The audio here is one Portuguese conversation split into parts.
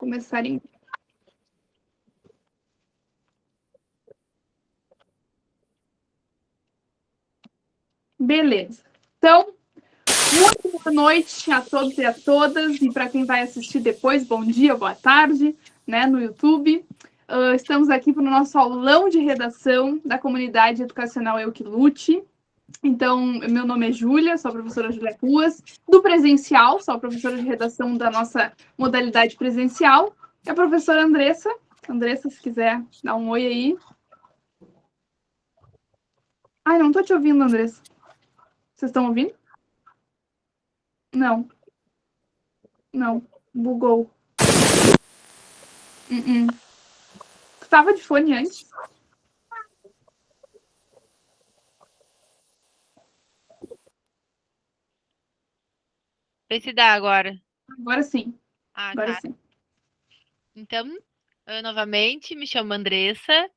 Começar em... Beleza. Então, muito boa noite a todos e a todas, e para quem vai assistir depois, bom dia, boa tarde, né, no YouTube. Estamos aqui para o nosso aulão de redação da comunidade educacional Eu Que Lute. Então, meu nome é Júlia, sou a professora Júlia Ruas, do presencial, sou a professora de redação da nossa modalidade presencial, e a professora Andressa. Andressa, se quiser dar um oi aí. Ai, não estou te ouvindo, Andressa. Vocês estão ouvindo? Não, não, bugou. Tu tava de fone antes? Vê se dá agora. Agora sim. Ah, Agora tá. sim. Então, eu novamente me chamo Andressa,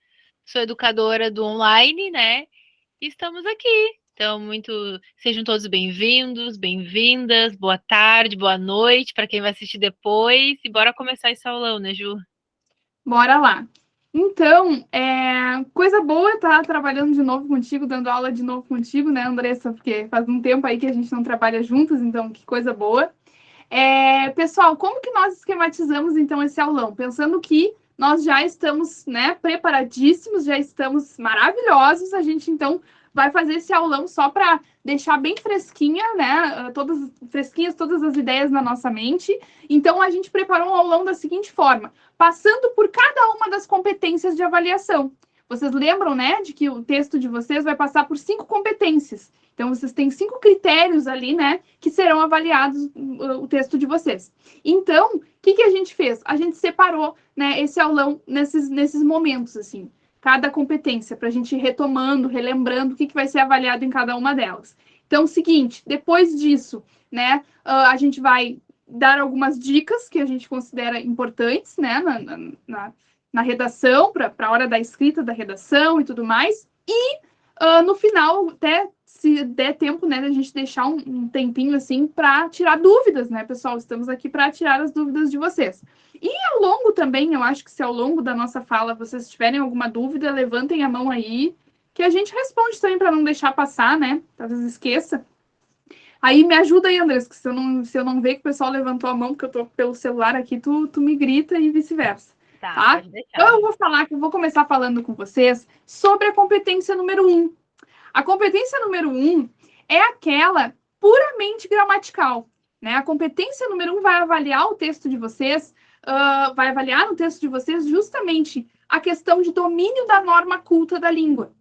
sou educadora do online, né? E estamos aqui. Então, sejam todos bem-vindos, bem-vindas, boa tarde, boa noite para quem vai assistir depois. E bora começar esse aulão, né, Ju? Bora lá. Então, coisa boa estar trabalhando de novo contigo, dando aula de novo contigo, né, Andressa? Porque faz um tempo aí que a gente não trabalha juntos, então que coisa boa. Pessoal, como que nós esquematizamos, então, esse aulão? Pensando que nós já estamos, né, preparadíssimos, já estamos maravilhosos, a gente, então, vai fazer esse aulão só para deixar bem fresquinha, né, fresquinhas todas as ideias na nossa mente. Então, a gente preparou um aulão da seguinte forma, passando por cada uma das competências de avaliação. Vocês lembram, né, de que o texto de vocês vai passar por 5 competências. Então, vocês têm 5 critérios ali, né, que serão avaliados o texto de vocês. Então, o que a gente fez? A gente separou, né, esse aulão nesses momentos, assim, cada competência, para a gente ir retomando, relembrando o que vai ser avaliado em cada uma delas. Então, seguinte, depois disso, né, a gente vai dar algumas dicas que a gente considera importantes, né, na redação, para a hora da escrita da redação e tudo mais. E no final, até se der tempo, né, a gente deixar um tempinho assim para tirar dúvidas, né, pessoal? Estamos aqui para tirar as dúvidas de vocês. E ao longo também, eu acho que se ao longo da nossa fala vocês tiverem alguma dúvida, levantem a mão aí, que a gente responde também para não deixar passar, né? Talvez esqueça. Aí me ajuda aí, Andrés, que se eu não ver que o pessoal levantou a mão, porque eu tô pelo celular aqui, tu me grita e vice-versa. Tá, Tá? pode deixar. Então eu vou começar falando com vocês sobre a competência número 1. A competência número 1 é aquela puramente gramatical, né? A competência número 1 vai avaliar o texto de vocês, vai avaliar no texto de vocês justamente a questão de domínio da norma culta da língua,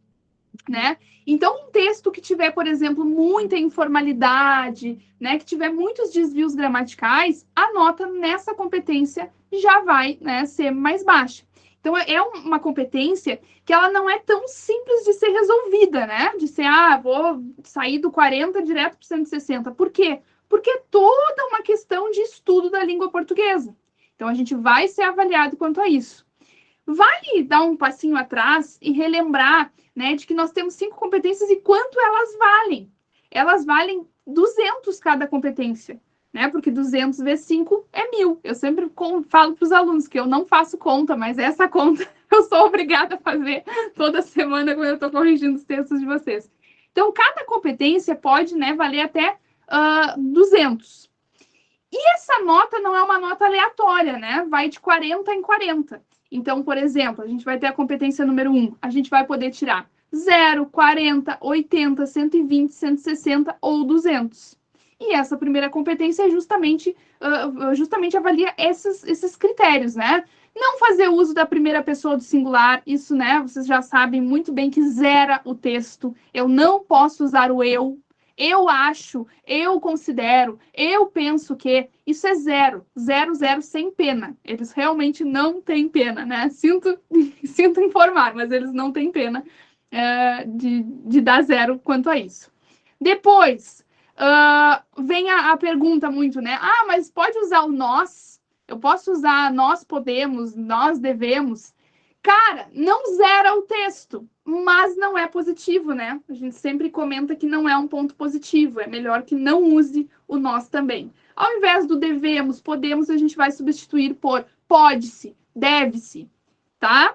né? Então, um texto que tiver, por exemplo, muita informalidade, né, que tiver muitos desvios gramaticais, a nota nessa competência já vai, né, ser mais baixa. Então, é uma competência que ela não é tão simples de ser resolvida, né? De ser, vou sair do 40 direto para o 160. Por quê? Porque é toda uma questão de estudo da língua portuguesa. Então, a gente vai ser avaliado quanto a isso. Vale dar um passinho atrás e relembrar, né, de que nós temos 5 competências e quanto elas valem. Elas valem 200 cada competência, né? Porque 200 vezes 5 é 1.000. Eu sempre falo para os alunos que eu não faço conta, mas essa conta eu sou obrigada a fazer toda semana quando eu estou corrigindo os textos de vocês. Então, cada competência pode, né, valer até 200. E essa nota não é uma nota aleatória, né? Vai de 40 em 40. Então, por exemplo, a gente vai ter a competência número 1. A gente vai poder tirar 0, 40, 80, 120, 160 ou 200. E essa primeira competência justamente avalia esses critérios, né? Não fazer uso da primeira pessoa do singular, isso, né? Vocês já sabem muito bem que zera o texto. Eu não posso usar o eu acho, eu considero, eu penso que isso é zero, zero, zero sem pena. Eles realmente não têm pena, né? Sinto informar, mas eles não têm pena de dar zero quanto a isso. Depois, vem a pergunta muito, né? Mas pode usar o nós? Eu posso usar nós podemos, nós devemos? Cara, não zera o texto, mas não é positivo, né? A gente sempre comenta que não é um ponto positivo, é melhor que não use o nós também. Ao invés do devemos, podemos, a gente vai substituir por pode-se, deve-se, tá?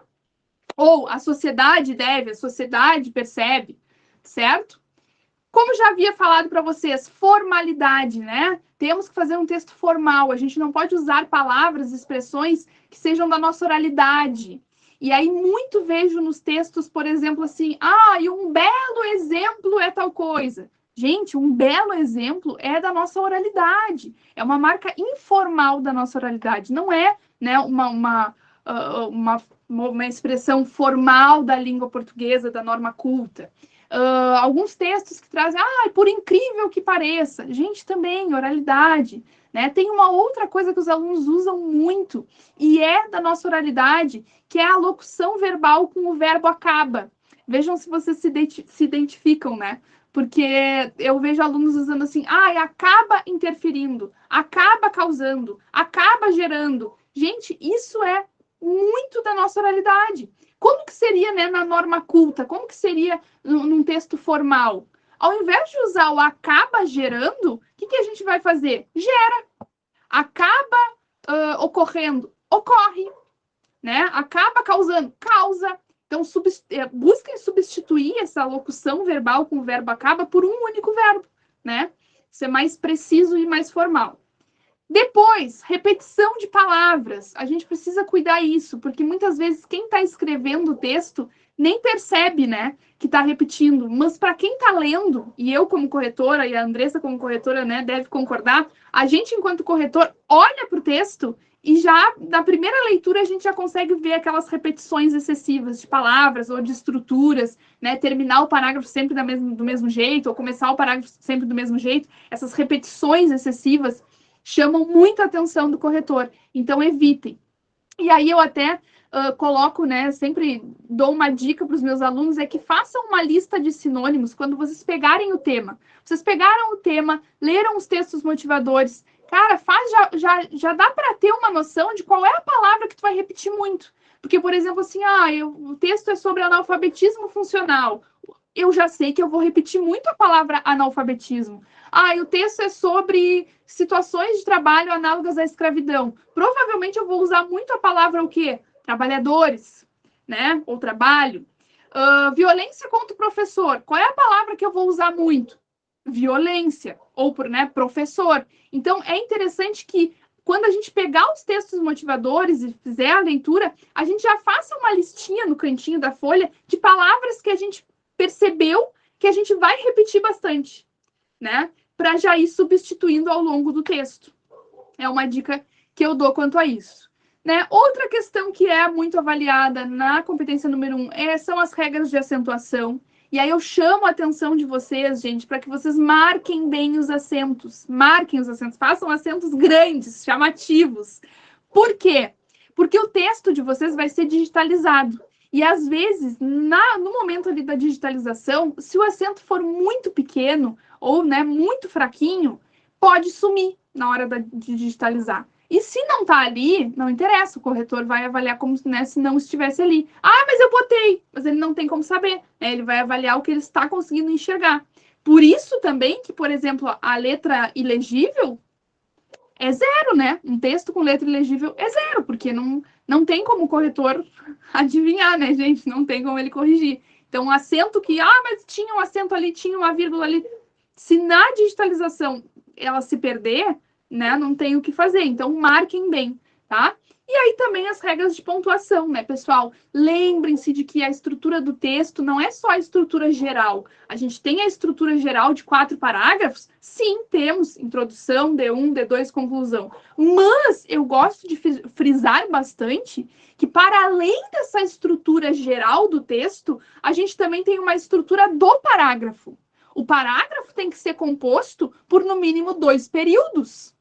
Ou a sociedade deve, a sociedade percebe, certo? Como já havia falado para vocês, formalidade, né? Temos que fazer um texto formal. A gente não pode usar palavras, expressões que sejam da nossa oralidade. E aí muito vejo nos textos, por exemplo, assim, e um belo exemplo é tal coisa. Gente, um belo exemplo é da nossa oralidade. É uma marca informal da nossa oralidade. Não é, né, uma expressão formal da língua portuguesa, da norma culta. Alguns textos que trazem, por incrível que pareça. Gente, também, oralidade. Né? Tem uma outra coisa que os alunos usam muito, e é da nossa oralidade, que é a locução verbal com o verbo acaba. Vejam se vocês se identificam, né? Porque eu vejo alunos usando assim, acaba interferindo, acaba causando, acaba gerando. Gente, isso é muito da nossa oralidade. Como que seria, né, na norma culta? Como que seria num texto formal? Ao invés de usar o acaba gerando, o que a gente vai fazer? Gera. Acaba ocorrendo, ocorre. Né? Acaba causando, causa. Então, busquem substituir essa locução verbal com o verbo acaba por um único verbo, né? Ser mais preciso e mais formal. Depois, repetição de palavras. A gente precisa cuidar isso, porque muitas vezes quem está escrevendo o texto nem percebe, né, que está repetindo. Mas para quem está lendo, e eu como corretora, e a Andressa como corretora, né, deve concordar, a gente, enquanto corretor, olha para o texto e já, na primeira leitura, a gente já consegue ver aquelas repetições excessivas de palavras ou de estruturas, né, terminar o parágrafo sempre do mesmo jeito, ou começar o parágrafo sempre do mesmo jeito. Essas repetições excessivas chamam muito a atenção do corretor, então evitem. E aí eu até coloco, né, sempre dou uma dica para os meus alunos, é que façam uma lista de sinônimos quando vocês pegarem o tema. Vocês pegaram o tema, leram os textos motivadores, cara, já dá para ter uma noção de qual é a palavra que tu vai repetir muito. Porque, por exemplo, assim, o texto é sobre analfabetismo funcional. Eu já sei que eu vou repetir muito a palavra analfabetismo. E o texto é sobre situações de trabalho análogas à escravidão. Provavelmente eu vou usar muito a palavra o quê? Trabalhadores, né? Ou trabalho. Violência contra o professor. Qual é a palavra que eu vou usar muito? Violência. Ou professor. Então, é interessante que quando a gente pegar os textos motivadores e fizer a leitura, a gente já faça uma listinha no cantinho da folha de palavras que a gente percebeu que a gente vai repetir bastante, né? Para já ir substituindo ao longo do texto. É uma dica que eu dou quanto a isso. Né? Outra questão que é muito avaliada na competência número 1 são as regras de acentuação. E aí eu chamo a atenção de vocês, gente, para que vocês marquem bem os acentos. Marquem os acentos, façam acentos grandes, chamativos. Por quê? Porque o texto de vocês vai ser digitalizado. E, às vezes, no momento ali da digitalização, se o acento for muito pequeno ou, né, muito fraquinho, pode sumir na hora de digitalizar. E se não está ali, não interessa, o corretor vai avaliar como, né, se não estivesse ali. Mas eu botei, mas ele não tem como saber, né? Ele vai avaliar o que ele está conseguindo enxergar. Por isso também que, por exemplo, a letra ilegível é 0, né? Um texto com letra ilegível é 0, porque não tem como o corretor adivinhar, né, gente? Não tem como ele corrigir. Então, um acento que, mas tinha um acento ali, tinha uma vírgula ali. Se na digitalização ela se perder, né, não tem o que fazer. Então, marquem bem, tá? E aí também as regras de pontuação, né, pessoal? Lembrem-se de que a estrutura do texto não é só a estrutura geral. A gente tem a estrutura geral de 4 parágrafos? Sim, temos introdução, D1, D2, conclusão. Mas eu gosto de frisar bastante que, para além dessa estrutura geral do texto, a gente também tem uma estrutura do parágrafo. O parágrafo tem que ser composto por, no mínimo, 2 períodos.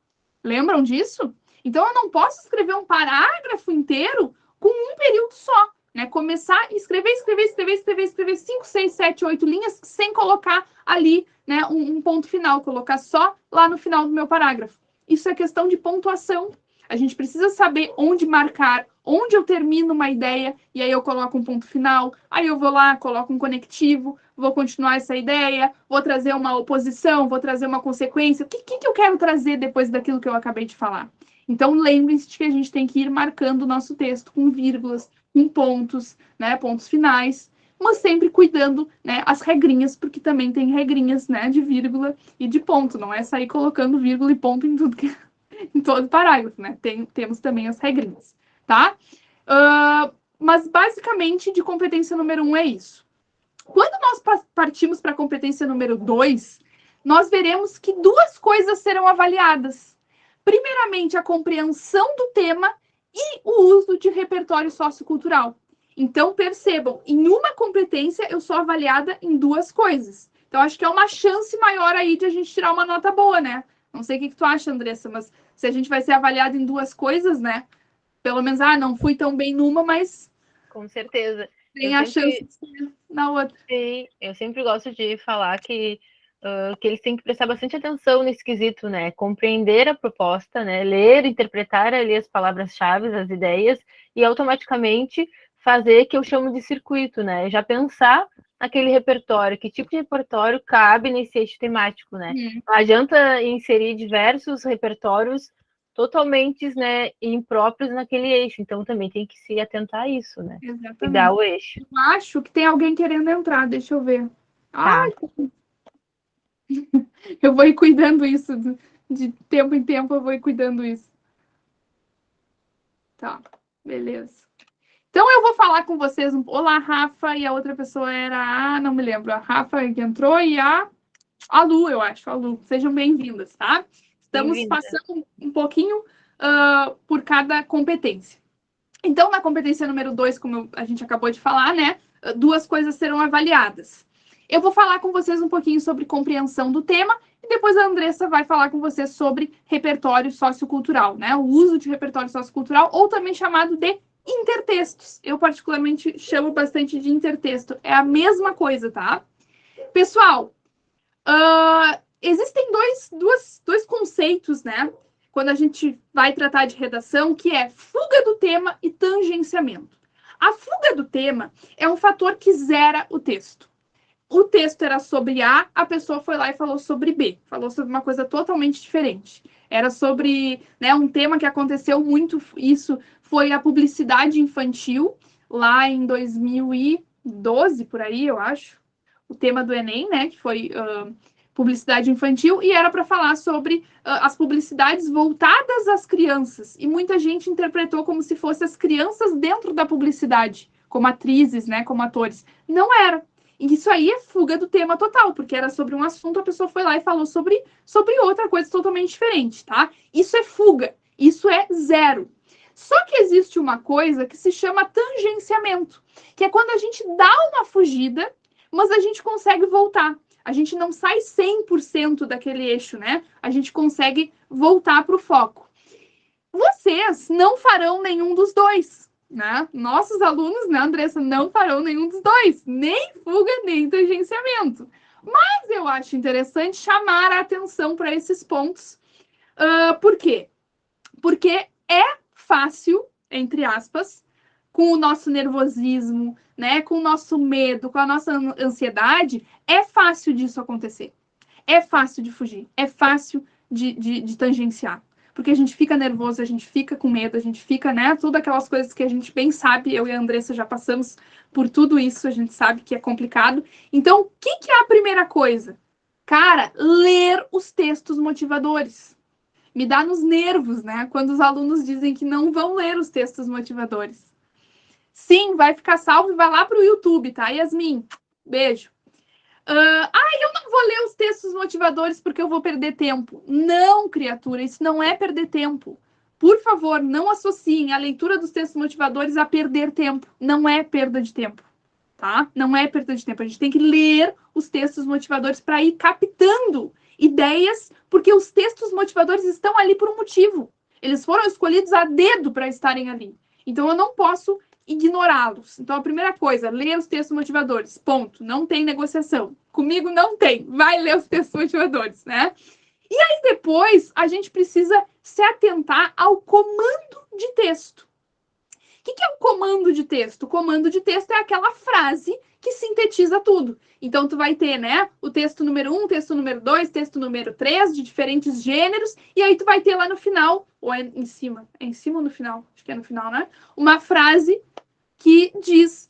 Lembram disso? Então, eu não posso escrever um parágrafo inteiro com um período só, né? Começar a escrever 5, 6, 7, 8 linhas sem colocar ali, né, um ponto final, colocar só lá no final do meu parágrafo. Isso é questão de pontuação. A gente precisa saber onde marcar, onde eu termino uma ideia, e aí eu coloco um ponto final, aí eu vou lá, coloco um conectivo, vou continuar essa ideia, vou trazer uma oposição, vou trazer uma consequência. O que eu quero trazer depois daquilo que eu acabei de falar? Então, lembrem-se de que a gente tem que ir marcando o nosso texto com vírgulas, com pontos, né, pontos finais, mas sempre cuidando, né, as regrinhas, porque também tem regrinhas, né, de vírgula e de ponto, não é sair colocando vírgula e ponto em tudo que em todo parágrafo, né? Temos também as regrinhas, tá? Mas basicamente de competência número 1 é isso. Quando nós partimos para a competência número 2, nós veremos que duas coisas serão avaliadas. Primeiramente, a compreensão do tema e o uso de repertório sociocultural. Então, percebam, em uma competência eu sou avaliada em duas coisas. Então, acho que é uma chance maior aí de a gente tirar uma nota boa, né? Não sei o que tu acha, Andressa, mas se a gente vai ser avaliado em duas coisas, né? Pelo menos, não fui tão bem numa, mas... Com certeza. Tem a chance de ser na outra. Sim, eu sempre gosto de falar que eles têm que prestar bastante atenção nesse quesito, né? Compreender a proposta, né? Ler, interpretar ali as palavras-chave, as ideias, e automaticamente fazer que eu chamo de circuito, né? Já pensar naquele repertório, que tipo de repertório cabe nesse eixo temático, né? Não adianta inserir diversos repertórios totalmente, né, impróprios naquele eixo. Então também tem que se atentar a isso, né? Exatamente. Cuidar o eixo. Eu acho que tem alguém querendo entrar, deixa eu ver. Tá. Eu vou ir cuidando isso, de tempo em tempo eu vou ir cuidando isso. Tá, beleza. Então eu vou falar com vocês Olá, Rafa, e a outra pessoa era não me lembro, a Rafa que entrou e a Lu, eu acho, a Lu. Sejam bem-vindas, tá? Estamos passando um pouquinho por cada competência. Então, na competência número 2, como a gente acabou de falar, né? Duas coisas serão avaliadas. Eu vou falar com vocês um pouquinho sobre compreensão do tema e depois a Andressa vai falar com vocês sobre repertório sociocultural, né? O uso de repertório sociocultural, ou também chamado de intertextos. Eu, particularmente, chamo bastante de intertexto. É a mesma coisa, tá? Pessoal, existem dois conceitos, né? Quando a gente vai tratar de redação, que é fuga do tema e tangenciamento. A fuga do tema é um fator que zera o texto. O texto era sobre A pessoa foi lá e falou sobre B. Falou sobre uma coisa totalmente diferente. Era sobre, né, um tema que aconteceu muito, isso foi a publicidade infantil, lá em 2012, por aí, eu acho. O tema do Enem, né, que foi publicidade infantil, e era para falar sobre as publicidades voltadas às crianças. E muita gente interpretou como se fossem as crianças dentro da publicidade, como atrizes, né, como atores. Não era. E isso aí é fuga do tema total, porque era sobre um assunto, a pessoa foi lá e falou sobre outra coisa totalmente diferente, tá? Isso é fuga, isso é zero. Só que existe uma coisa que se chama tangenciamento, que é quando a gente dá uma fugida, mas a gente consegue voltar. A gente não sai 100% daquele eixo, né? A gente consegue voltar para o foco. Vocês não farão nenhum dos dois, né? Nossos alunos, né, Andressa, não farão nenhum dos dois, nem fuga, nem tangenciamento. Mas eu acho interessante chamar a atenção para esses pontos. Por quê? Porque é fácil, entre aspas, com o nosso nervosismo, né, com o nosso medo, com a nossa ansiedade, é fácil disso acontecer. É fácil de fugir, é fácil de tangenciar. Porque a gente fica nervoso, a gente fica com medo, a gente fica, né, todas aquelas coisas que a gente bem sabe, eu e a Andressa já passamos por tudo isso, a gente sabe que é complicado. Então, o que é a primeira coisa? Cara, ler os textos motivadores. Me dá nos nervos, né, quando os alunos dizem que não vão ler os textos motivadores. Sim, vai ficar salvo e vai lá para o YouTube, tá, Yasmin? Beijo. Eu não vou ler os textos motivadores porque eu vou perder tempo. Não, criatura, isso não é perder tempo. Por favor, não associem a leitura dos textos motivadores a perder tempo. Não é perda de tempo, tá? Não é perda de tempo. A gente tem que ler os textos motivadores para ir captando ideias, porque os textos motivadores estão ali por um motivo. Eles foram escolhidos a dedo para estarem ali. Então, eu não posso ignorá-los. Então, a primeira coisa, ler os textos motivadores. Ponto. Não tem negociação. Comigo não tem. Vai ler os textos motivadores, né? E aí, depois, a gente precisa se atentar ao comando de texto. que é um comando de texto? O comando de texto é aquela frase que sintetiza tudo. Então, tu vai ter, né, o texto número 1, texto número 2, texto número 3, de diferentes gêneros, e aí tu vai ter lá no final, ou é em cima? É em cima ou no final? Acho que é no final, né? Uma frase que diz,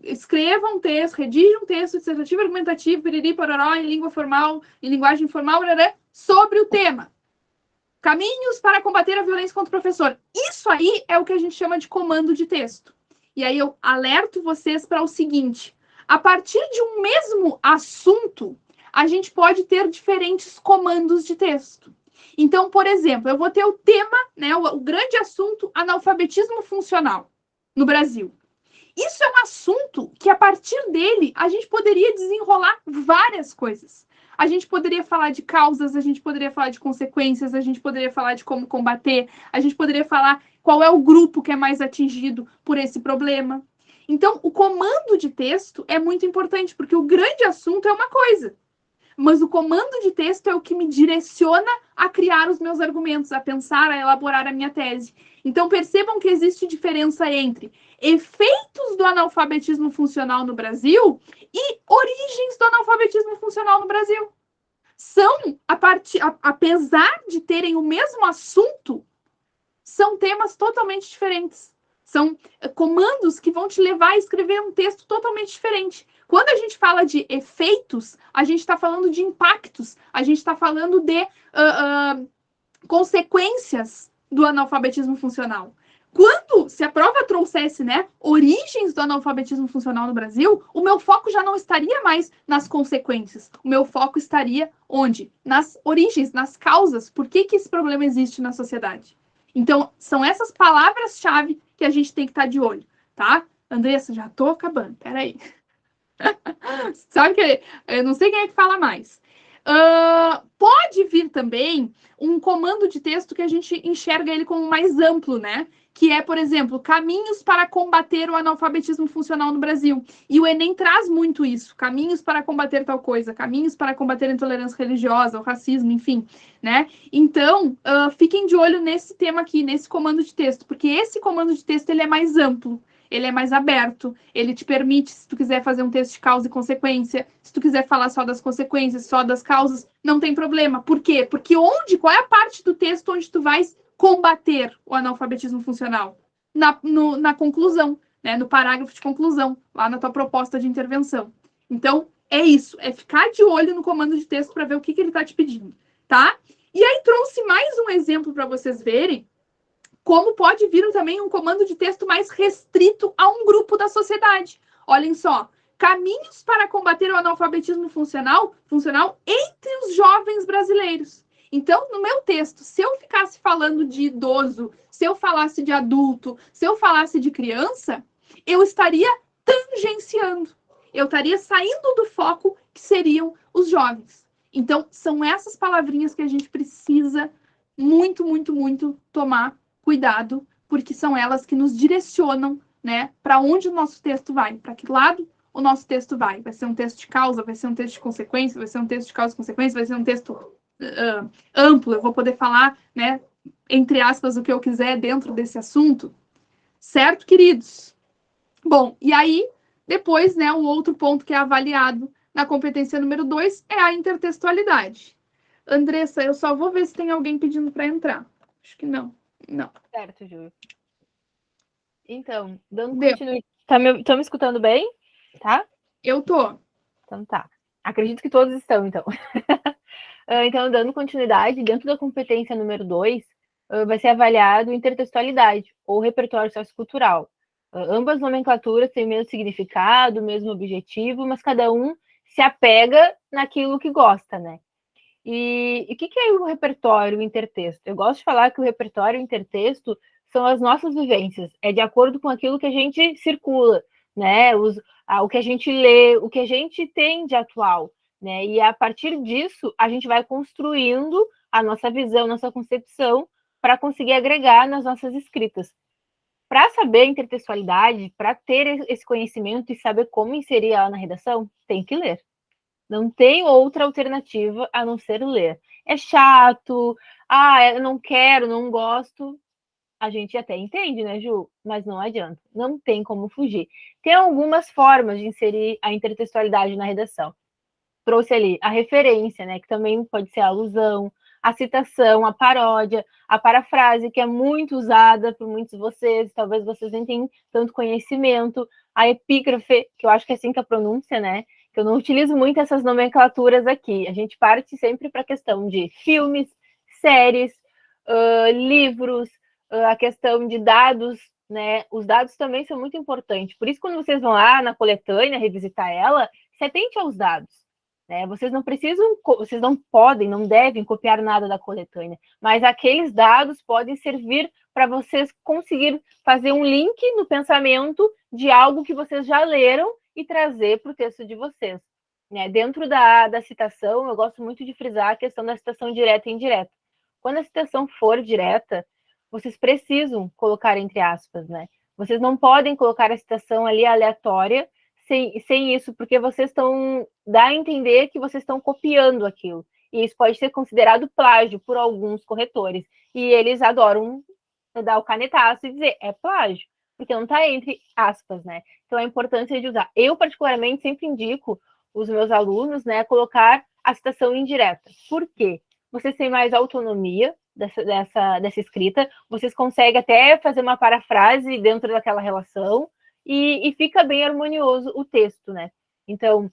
escreva um texto, redija um texto dissertativo, argumentativo, piriri, pororó, em língua formal, em linguagem formal, sobre o tema. Caminhos para combater a violência contra o professor. Isso aí é o que a gente chama de comando de texto. E aí eu alerto vocês para o seguinte: a partir de um mesmo assunto, a gente pode ter diferentes comandos de texto. Então, por exemplo, eu vou ter o tema, né, o grande assunto, analfabetismo funcional no Brasil. Isso é um assunto que, a partir dele, a gente poderia desenrolar várias coisas. A gente poderia falar de causas, a gente poderia falar de consequências, a gente poderia falar de como combater, a gente poderia falar qual é o grupo que é mais atingido por esse problema. Então, o comando de texto é muito importante, porque o grande assunto é uma coisa, mas o comando de texto é o que me direciona a criar os meus argumentos, a pensar, a elaborar a minha tese. Então, percebam que existe diferença entre efeitos do analfabetismo funcional no Brasil e origens do analfabetismo funcional no Brasil. São, apesar de terem o mesmo assunto, são temas totalmente diferentes. São comandos que vão te levar a escrever um texto totalmente diferente. Quando a gente fala de efeitos, a gente está falando de impactos, a gente está falando de consequências do analfabetismo funcional. Quando, se a prova trouxesse, né, origens do analfabetismo funcional no Brasil, o meu foco já não estaria mais nas consequências. O meu foco estaria onde? Nas origens, nas causas. Por que esse problema existe na sociedade? Então, são essas palavras-chave que a gente tem que estar de olho, tá? Andressa, já tô acabando, peraí. Sabe que eu não sei quem é que fala mais. Pode vir também um comando de texto que a gente enxerga ele como mais amplo, né? Que é, por exemplo, caminhos para combater o analfabetismo funcional no Brasil. E o Enem traz muito isso. Caminhos para combater tal coisa, caminhos para combater a intolerância religiosa, o racismo, enfim, né? Então, fiquem de olho nesse tema aqui, nesse comando de texto, porque esse comando de texto ele é mais amplo. Ele é mais aberto, ele te permite, se tu quiser fazer um texto de causa e consequência, se tu quiser falar só das consequências, só das causas, não tem problema. Por quê? Porque qual é a parte do texto onde tu vais combater o analfabetismo funcional? Na conclusão, né? No parágrafo de conclusão, lá na tua proposta de intervenção. Então, é isso, é ficar de olho no comando de texto para ver o que ele está te pedindo, tá? E aí trouxe mais um exemplo para vocês verem como pode vir também um comando de texto mais restrito a um grupo da sociedade. Olhem só, caminhos para combater o analfabetismo funcional entre os jovens brasileiros. Então, no meu texto, se eu ficasse falando de idoso, se eu falasse de adulto, se eu falasse de criança, eu estaria tangenciando. Eu estaria saindo do foco que seriam os jovens. Então, são essas palavrinhas que a gente precisa muito, muito, muito tomar cuidado, porque são elas que nos direcionam, né, para onde o nosso texto vai, para que lado o nosso texto vai. Vai ser um texto de causa, vai ser um texto de consequência, vai ser um texto de causa e consequência, vai ser um texto amplo, eu vou poder falar, né, entre aspas, o que eu quiser dentro desse assunto. Certo, queridos? Bom, e aí, depois, né, o outro ponto que é avaliado na competência número 2 é a intertextualidade. Andressa, eu só vou ver se tem alguém pedindo para entrar. Acho que não. Não. Certo, Júlio. Então, dando continuidade. Estão me escutando bem? Tá? Eu tô. Então tá. Acredito que todos estão, então. Então, dando continuidade, dentro da competência número 2, vai ser avaliado intertextualidade, ou repertório sociocultural. Ambas nomenclaturas têm o mesmo significado, o mesmo objetivo, mas cada um se apega naquilo que gosta, né? E o que é o repertório intertexto? Eu gosto de falar que o repertório intertexto são as nossas vivências, é de acordo com aquilo que a gente circula, né? O que a gente lê, o que a gente tem de atual, né? E a partir disso, a gente vai construindo a nossa visão, nossa concepção, para conseguir agregar nas nossas escritas. Para saber a intertextualidade, para ter esse conhecimento e saber como inserir ela na redação, tem que ler. Não tem outra alternativa a não ser ler. É chato, eu não quero, não gosto. a gente até entende, né, Ju? Mas não adianta, não tem como fugir. Tem algumas formas de inserir a intertextualidade na redação. Trouxe ali a referência, né, que também pode ser a alusão, a citação, a paródia, a parafrase, que é muito usada por muitos de vocês, talvez vocês nem tenham tanto conhecimento, a epígrafe, que eu acho que é assim que a pronúncia, né, que eu não utilizo muito essas nomenclaturas aqui. A gente parte sempre para a questão de filmes, séries, livros, a questão de dados, né? Os dados também são muito importantes. Por isso, quando vocês vão lá na coletânea revisitar ela, se atente aos dados. Né? Vocês não precisam, vocês não podem, não devem copiar nada da coletânea, mas aqueles dados podem servir para vocês conseguir fazer um link no pensamento de algo que vocês já leram e trazer para o texto de vocês. Né? Dentro da citação, eu gosto muito de frisar a questão da citação direta e indireta. Quando a citação for direta, vocês precisam colocar entre aspas, né? Vocês não podem colocar a citação ali aleatória sem isso, porque vocês estão... dá a entender que vocês estão copiando aquilo. E isso pode ser considerado plágio por alguns corretores. E eles adoram dar o canetaço e dizer, é plágio, porque não está entre aspas, né? Então, a importância de usar. Eu, particularmente, sempre indico os meus alunos, né, colocar a citação indireta. Por quê? Vocês têm mais autonomia dessa escrita, vocês conseguem até fazer uma parafrase dentro daquela relação, e fica bem harmonioso o texto, né? Então,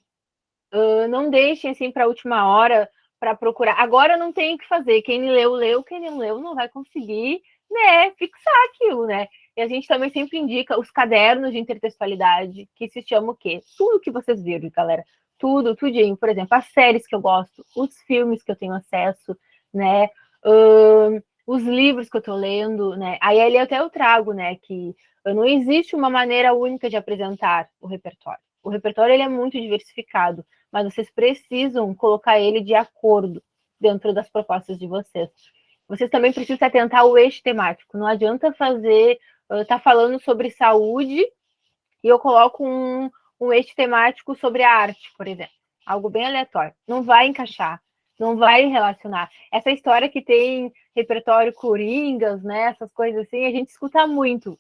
não deixem assim para a última hora para procurar. Agora não tem o que fazer. Quem leu, leu. Quem não leu, não vai conseguir, né, fixar aquilo, né? E a gente também sempre indica os cadernos de intertextualidade, que se chama o quê? Tudo que vocês viram, galera. Tudo, tudinho. Por exemplo, as séries que eu gosto, os filmes que eu tenho acesso, né? Os livros que eu tô lendo, né? Aí ali até eu trago, né, que não existe uma maneira única de apresentar o repertório. O repertório ele é muito diversificado, mas vocês precisam colocar ele de acordo dentro das propostas de vocês. Vocês também precisam se atentar ao eixo temático. Não adianta tá falando sobre saúde e eu coloco um eixo temático sobre a arte, por exemplo. Algo bem aleatório. Não vai encaixar, não vai relacionar. Essa história que tem repertório coringas, né? Essas coisas assim, a gente escuta muito.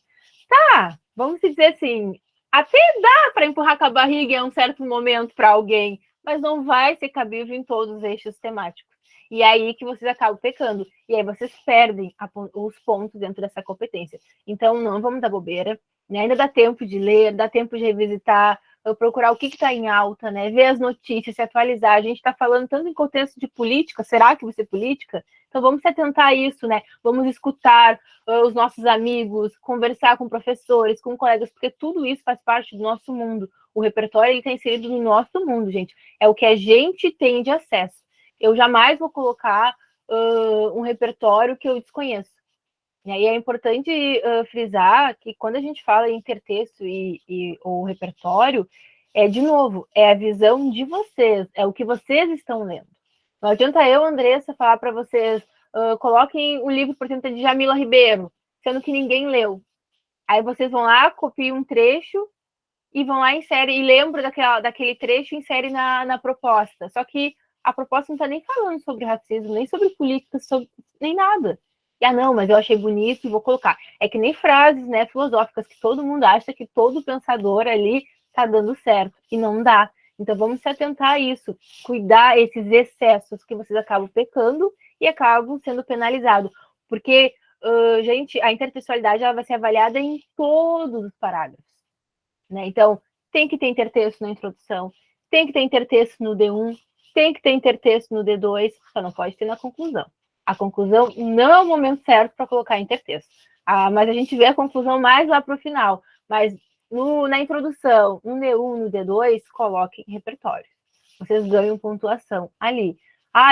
Tá, vamos dizer assim, até dá para empurrar com a barriga em um certo momento para alguém, mas não vai ser cabível em todos os eixos temáticos. E é aí que vocês acabam pecando. E aí vocês perdem os pontos dentro dessa competência. Então, não vamos dar bobeira. Né? Ainda dá tempo de ler, dá tempo de revisitar, procurar o que está em alta, né? Ver as notícias, se atualizar. A gente está falando tanto em contexto de política. Será que vai ser política? Então, vamos se atentar a isso, né? Vamos escutar os nossos amigos, conversar com professores, com colegas, porque tudo isso faz parte do nosso mundo. O repertório está inserido no nosso mundo, gente. É o que a gente tem de acesso. Eu jamais vou colocar um repertório que eu desconheço. E aí é importante frisar que quando a gente fala em intertexto ou repertório, de novo, é a visão de vocês, é o que vocês estão lendo. Não adianta eu, Andressa, falar para vocês, coloquem o livro, por exemplo, de Jamila Ribeiro, sendo que ninguém leu. Aí vocês vão lá, copiam um trecho e vão lá, inserem, e lembram daquele trecho e inserem na proposta. Só que a proposta não está nem falando sobre racismo, nem sobre política, nem nada. E, não, mas eu achei bonito e vou colocar. É que nem frases, né, filosóficas, que todo mundo acha que todo pensador ali está dando certo, e não dá. Então, vamos se atentar a isso, cuidar esses excessos que vocês acabam pecando e acabam sendo penalizados. Porque, gente, a intertextualidade ela vai ser avaliada em todos os parágrafos. Né? Então, tem que ter intertexto na introdução, tem que ter intertexto no D1, tem que ter intertexto no D2, só não pode ter na conclusão. A conclusão não é o momento certo para colocar intertexto. Mas a gente vê a conclusão mais lá para o final. Mas na introdução, no D1, no D2, coloquem repertório. Vocês ganham pontuação ali.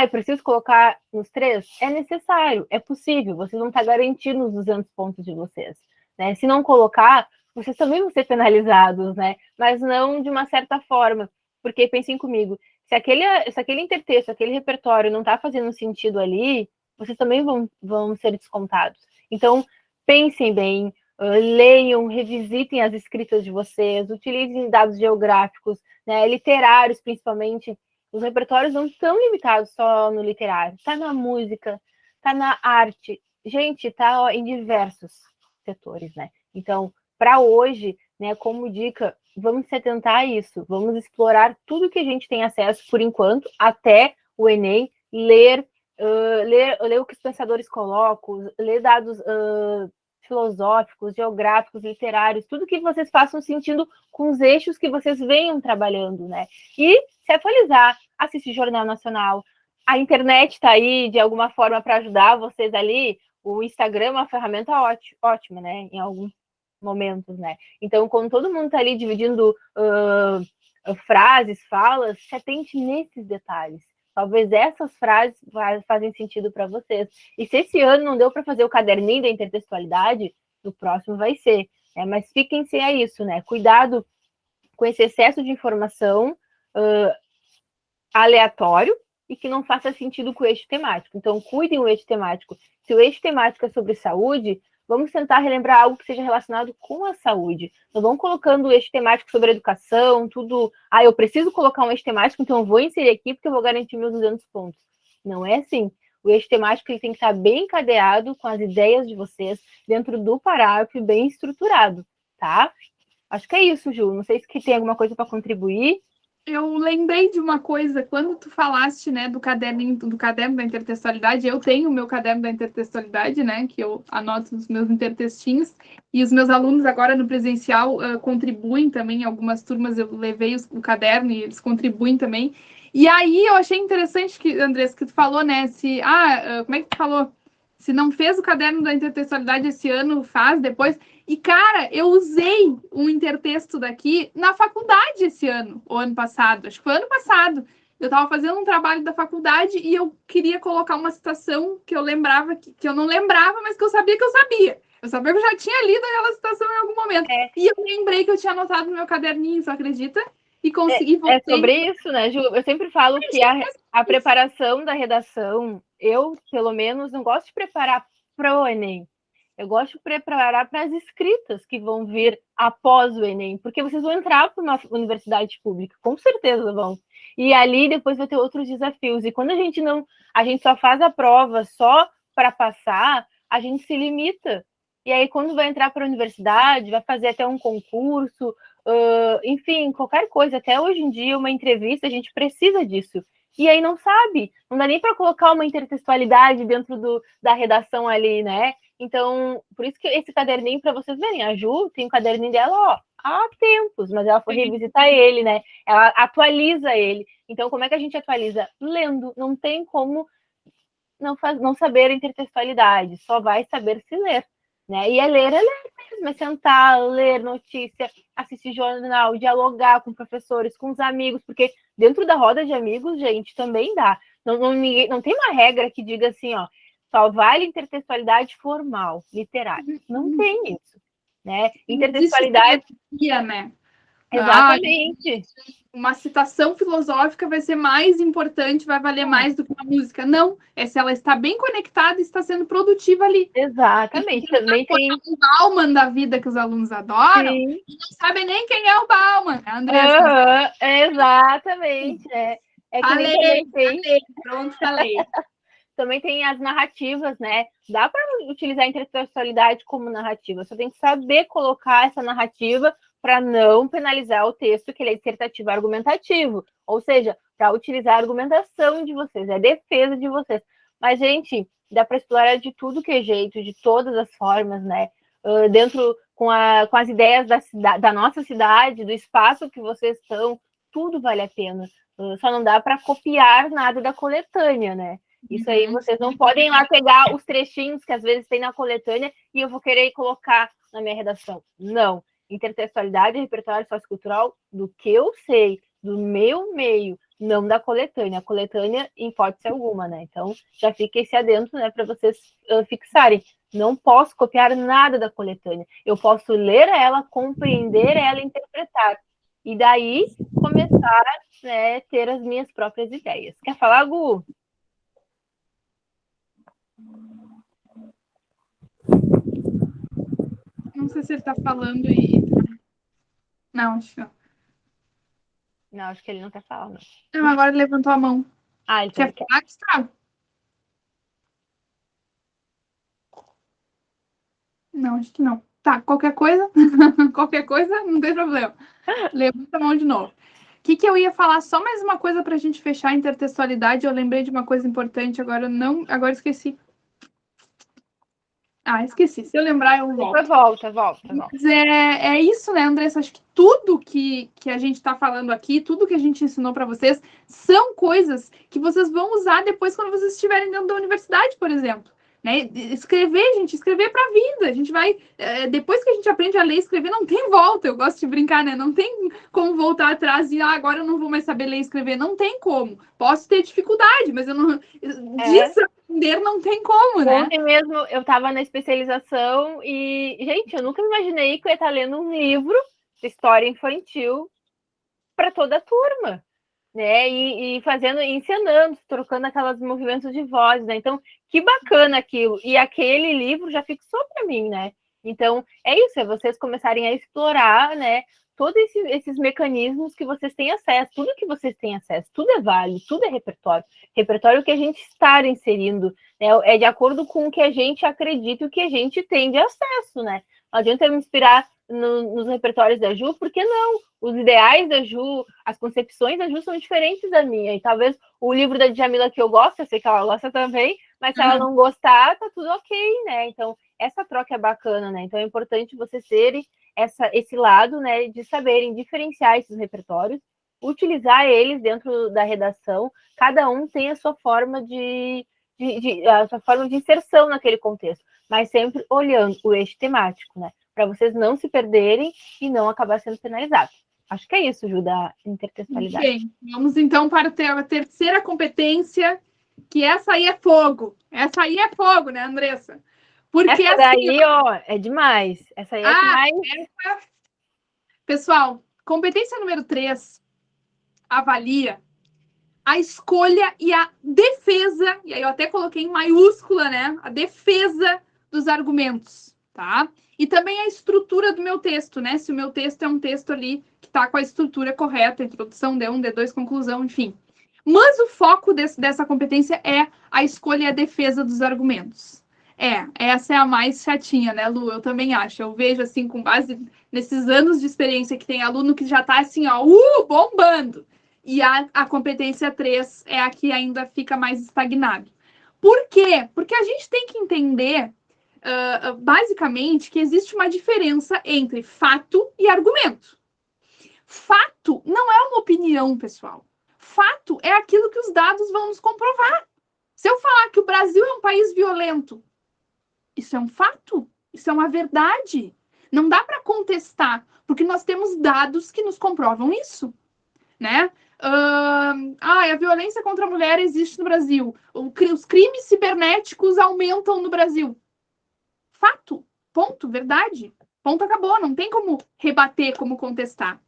Eu preciso colocar nos 3? É necessário, é possível. Vocês vão estar garantindo os 200 pontos de vocês. Né? Se não colocar, vocês também vão ser penalizados, né? Mas não de uma certa forma. Porque pensem comigo, se aquele intertexto, aquele repertório não está fazendo sentido ali, vocês também vão ser descontados. Então, pensem bem, leiam, revisitem as escritas de vocês, utilizem dados geográficos, né, literários principalmente. Os repertórios não estão limitados só no literário, está na música, está na arte. Gente, está em diversos. setores, né? Então, para hoje, né, como dica, vamos se atentar a isso, vamos explorar tudo que a gente tem acesso por enquanto, até o Enem, ler o que os pensadores colocam, ler dados filosóficos, geográficos, literários, tudo que vocês façam sentido com os eixos que vocês venham trabalhando, né? E se atualizar, assistir Jornal Nacional. A internet está aí, de alguma forma, para ajudar vocês ali. O Instagram é uma ferramenta ótima, né? Em alguns momentos, né? Então, quando todo mundo está ali dividindo frases, falas, se atente nesses detalhes. Talvez essas frases fazem sentido para vocês. E se esse ano não deu para fazer o caderninho da intertextualidade, no próximo vai ser. Mas fiquem-se a isso, né? Cuidado com esse excesso de informação aleatório e que não faça sentido com o eixo temático. Então, cuidem o eixo temático. Se o eixo temático é sobre saúde, vamos tentar relembrar algo que seja relacionado com a saúde. Não vamos colocando o eixo temático sobre a educação, tudo. Eu preciso colocar um eixo temático, então eu vou inserir aqui porque eu vou garantir meus 200 pontos. Não é assim. O eixo temático ele tem que estar bem encadeado com as ideias de vocês, dentro do parágrafo, bem estruturado, tá? Acho que é isso, Ju. Não sei se tem alguma coisa para contribuir. Eu lembrei de uma coisa, quando tu falaste, né, do caderno da intertextualidade, eu tenho o meu caderno da intertextualidade, né, que eu anoto os meus intertextinhos, e os meus alunos agora no presencial contribuem também, em algumas turmas eu levei o caderno e eles contribuem também. E aí eu achei interessante que, Andressa, que tu falou, né, como é que tu falou? Se não fez o caderno da intertextualidade esse ano, faz depois. E, cara, eu usei um intertexto daqui na faculdade esse ano, ou ano passado, acho que foi ano passado. Eu estava fazendo um trabalho da faculdade e eu queria colocar uma citação que eu lembrava, que eu não lembrava, mas que eu sabia que eu sabia. Eu sabia que eu já tinha lido aquela citação em algum momento. E eu lembrei que eu tinha anotado no meu caderninho, você acredita? E consegui voltar. É sobre isso, né, Ju? Eu sempre falo que a preparação da redação, eu, pelo menos, não gosto de preparar para o Enem. Eu gosto de preparar para as escritas que vão vir após o Enem, porque vocês vão entrar para uma universidade pública, com certeza vão. E ali depois vai ter outros desafios. E quando a gente só faz a prova só para passar, a gente se limita. E aí, quando vai entrar para a universidade, vai fazer até um concurso, enfim, qualquer coisa, até hoje em dia, uma entrevista, a gente precisa disso. E aí não sabe, não dá nem para colocar uma intertextualidade dentro da redação ali, né? Então, por isso que esse caderninho, para vocês verem, a Ju tem um caderninho dela, há tempos, mas ela foi revisitar ele, né? Ela atualiza ele. Então, como é que a gente atualiza? Lendo. Não tem como não saber a intertextualidade, só vai saber se ler, né? E é ler mesmo, é sentar, ler notícia, assistir jornal, dialogar com professores, com os amigos, porque dentro da roda de amigos, gente, também dá. Não tem uma regra que diga assim, só vale intertextualidade formal, literária. Não tem isso, né? Intertextualidade... né? Exatamente. Uma citação filosófica vai ser mais importante, vai valer mais do que uma música. Não, é se ela está bem conectada e está sendo produtiva ali. Exatamente. Também tem o Bauman da vida que os alunos adoram, Sim. e não sabem nem quem é o Bauman, né, Andressa? Exatamente. É que nem também tem. Pronto, falei. Também tem as narrativas, né? Dá para utilizar a intertextualidade como narrativa. Você tem que saber colocar essa narrativa para não penalizar o texto, que ele é dissertativo argumentativo. Ou seja, para utilizar a argumentação de vocês, a defesa de vocês. Mas, gente, dá para explorar de tudo que é jeito, de todas as formas, né? Dentro com as ideias da nossa cidade, do espaço que vocês estão, tudo vale a pena. Só não dá para copiar nada da coletânea, né? Isso aí, vocês não podem ir lá pegar os trechinhos que às vezes tem na coletânea e eu vou querer colocar na minha redação. Não. Intertextualidade e repertório sociocultural do que eu sei, do meu meio, não da coletânea. A coletânea, em hipótese alguma, né? Então, já fica esse adentro, né, para vocês fixarem. Não posso copiar nada da coletânea. Eu posso ler ela, compreender ela, interpretar. E daí, começar, né, ter as minhas próprias ideias. Quer falar, Gu? Não sei se ele tá falando Não, acho que não. Não, acho que ele não quer falar, não. Não, agora ele levantou a mão. Ele quer falar, Gustavo? Não, acho que não. Tá, qualquer coisa, qualquer coisa, não tem problema. Levanta a mão de novo. O que eu ia falar? Só mais uma coisa para a gente fechar a intertextualidade. Eu lembrei de uma coisa importante, agora esqueci. Esqueci. Se eu lembrar, eu volto. Depois volta. Mas é isso, né, Andressa? Acho que tudo que a gente está falando aqui, tudo que a gente ensinou para vocês, são coisas que vocês vão usar depois quando vocês estiverem dentro da universidade, por exemplo. Né? Escrever para a vida. A gente vai. Depois que a gente aprende a ler e escrever, não tem volta. Eu gosto de brincar, né? Não tem como voltar atrás e agora eu não vou mais saber ler e escrever. Não tem como. Posso ter dificuldade, mas eu não. Desaprender não tem como, né? Ontem mesmo eu estava na especialização e, gente, eu nunca imaginei que eu ia estar lendo um livro de história infantil para toda a turma, né? E ensinando, trocando aqueles movimentos de voz, né? Então, que bacana aquilo. E aquele livro já fixou para mim, né? Então, é isso, é vocês começarem a explorar, né? Todos esses mecanismos que vocês têm acesso, tudo que vocês têm acesso, tudo é válido, tudo é repertório. Repertório que a gente está inserindo, né? É de acordo com o que a gente acredita e o que a gente tem de acesso, né? Não adianta eu me inspirar nos repertórios da Ju, porque não? Os ideais da Ju, as concepções da Ju são diferentes da minha. E talvez o livro da Djamila que eu gosto, eu sei que ela gosta também, mas se ela não gostar, tá tudo ok, né? Então, essa troca é bacana, né? Então, é importante vocês terem esse lado, né, de saberem diferenciar esses repertórios, utilizar eles dentro da redação. Cada um tem a sua forma a sua forma de inserção naquele contexto, mas sempre olhando o eixo temático, né? Para vocês não se perderem e não acabar sendo penalizados. Acho que é isso, Ju, da intertextualidade. Okay. Vamos então para a terceira competência, que essa aí é fogo. Essa aí é fogo, né, Andressa? Porque essa daí, ó, é demais. Essa aí é demais. Pessoal, competência número 3 avalia a escolha e a defesa, e aí eu até coloquei em maiúscula, né? A defesa dos argumentos, tá? E também a estrutura do meu texto, né? Se o meu texto é um texto ali que tá com a estrutura correta, introdução, D1, D2, conclusão, enfim. Mas o foco dessa competência é a escolha e a defesa dos argumentos. Essa é a mais chatinha, né, Lu? Eu também acho. Eu vejo, assim, com base nesses anos de experiência que tem aluno que já tá, assim, ó, bombando. E a competência 3 é a que ainda fica mais estagnado. Por quê? Porque a gente tem que entender, basicamente, que existe uma diferença entre fato e argumento. Fato não é uma opinião, pessoal. Fato é aquilo que os dados vão nos comprovar. Se eu falar que o Brasil é um país violento, isso é um fato, isso é uma verdade. Não dá para contestar, porque nós temos dados que nos comprovam isso, né? A violência contra a mulher existe no Brasil. Os crimes cibernéticos aumentam no Brasil. Fato, ponto, verdade. Ponto, acabou. Não tem como rebater, como contestar.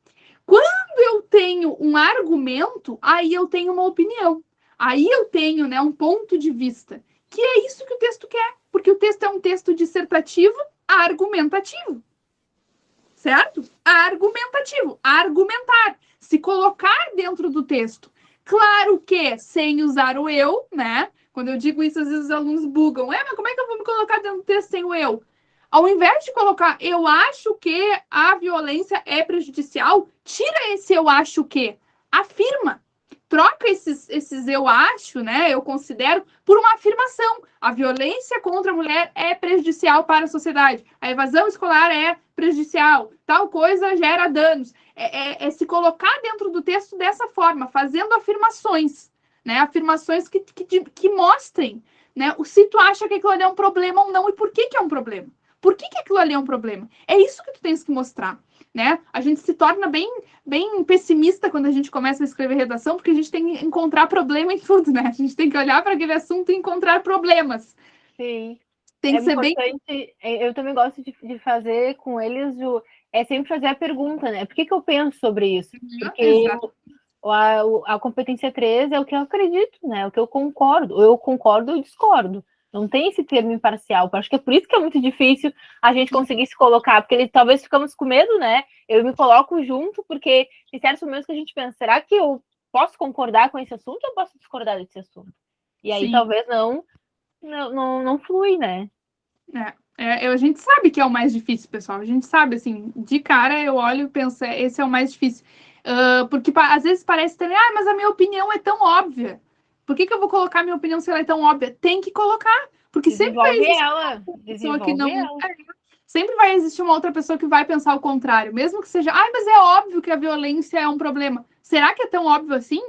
Quando eu tenho um argumento, aí eu tenho uma opinião. Aí eu tenho, né, um ponto de vista. Que é isso que o texto quer. Porque o texto é um texto dissertativo argumentativo. Certo? Argumentativo. Argumentar. Se colocar dentro do texto. Claro que sem usar o eu, né? Quando eu digo isso, às vezes os alunos bugam. Mas como é que eu vou me colocar dentro do texto sem o eu? Ao invés de colocar eu acho que a violência é prejudicial, tira esse eu acho que. Afirma. Troca esses eu acho, né? Eu considero, por uma afirmação. A violência contra a mulher é prejudicial para a sociedade. A evasão escolar é prejudicial. Tal coisa gera danos. É se colocar dentro do texto dessa forma, fazendo afirmações, né? Afirmações que mostrem, né? Se tu acha que aquilo ali é um problema ou não e por que é um problema. Por que aquilo ali é um problema? É isso que tu tens que mostrar, né? A gente se torna bem pessimista quando a gente começa a escrever redação, porque a gente tem que encontrar problema em tudo, né? A gente tem que olhar para aquele assunto e encontrar problemas. Sim. Tem que ser bem... Eu também gosto de fazer com eles, sempre fazer a pergunta, né? Por que eu penso sobre isso? Porque a competência 3 é o que eu acredito, né? É o que eu concordo. Ou eu concordo ou discordo. Não tem esse termo imparcial. Eu acho que é por isso que é muito difícil a gente conseguir se colocar, porque talvez ficamos com medo, né? Eu me coloco junto, porque tem certos momentos que a gente pensa, será que eu posso concordar com esse assunto ou eu posso discordar desse assunto? E aí talvez não flui, né? A gente sabe que é o mais difícil, pessoal. A gente sabe, assim, de cara eu olho e penso, esse é o mais difícil. Porque às vezes parece também, mas a minha opinião é tão óbvia. Por que eu vou colocar minha opinião se ela é tão óbvia? Tem que colocar, porque sempre vai existir uma pessoa que não. Sempre vai existir uma outra pessoa que vai pensar o contrário, mesmo que seja, mas é óbvio que a violência é um problema. Será que é tão óbvio assim?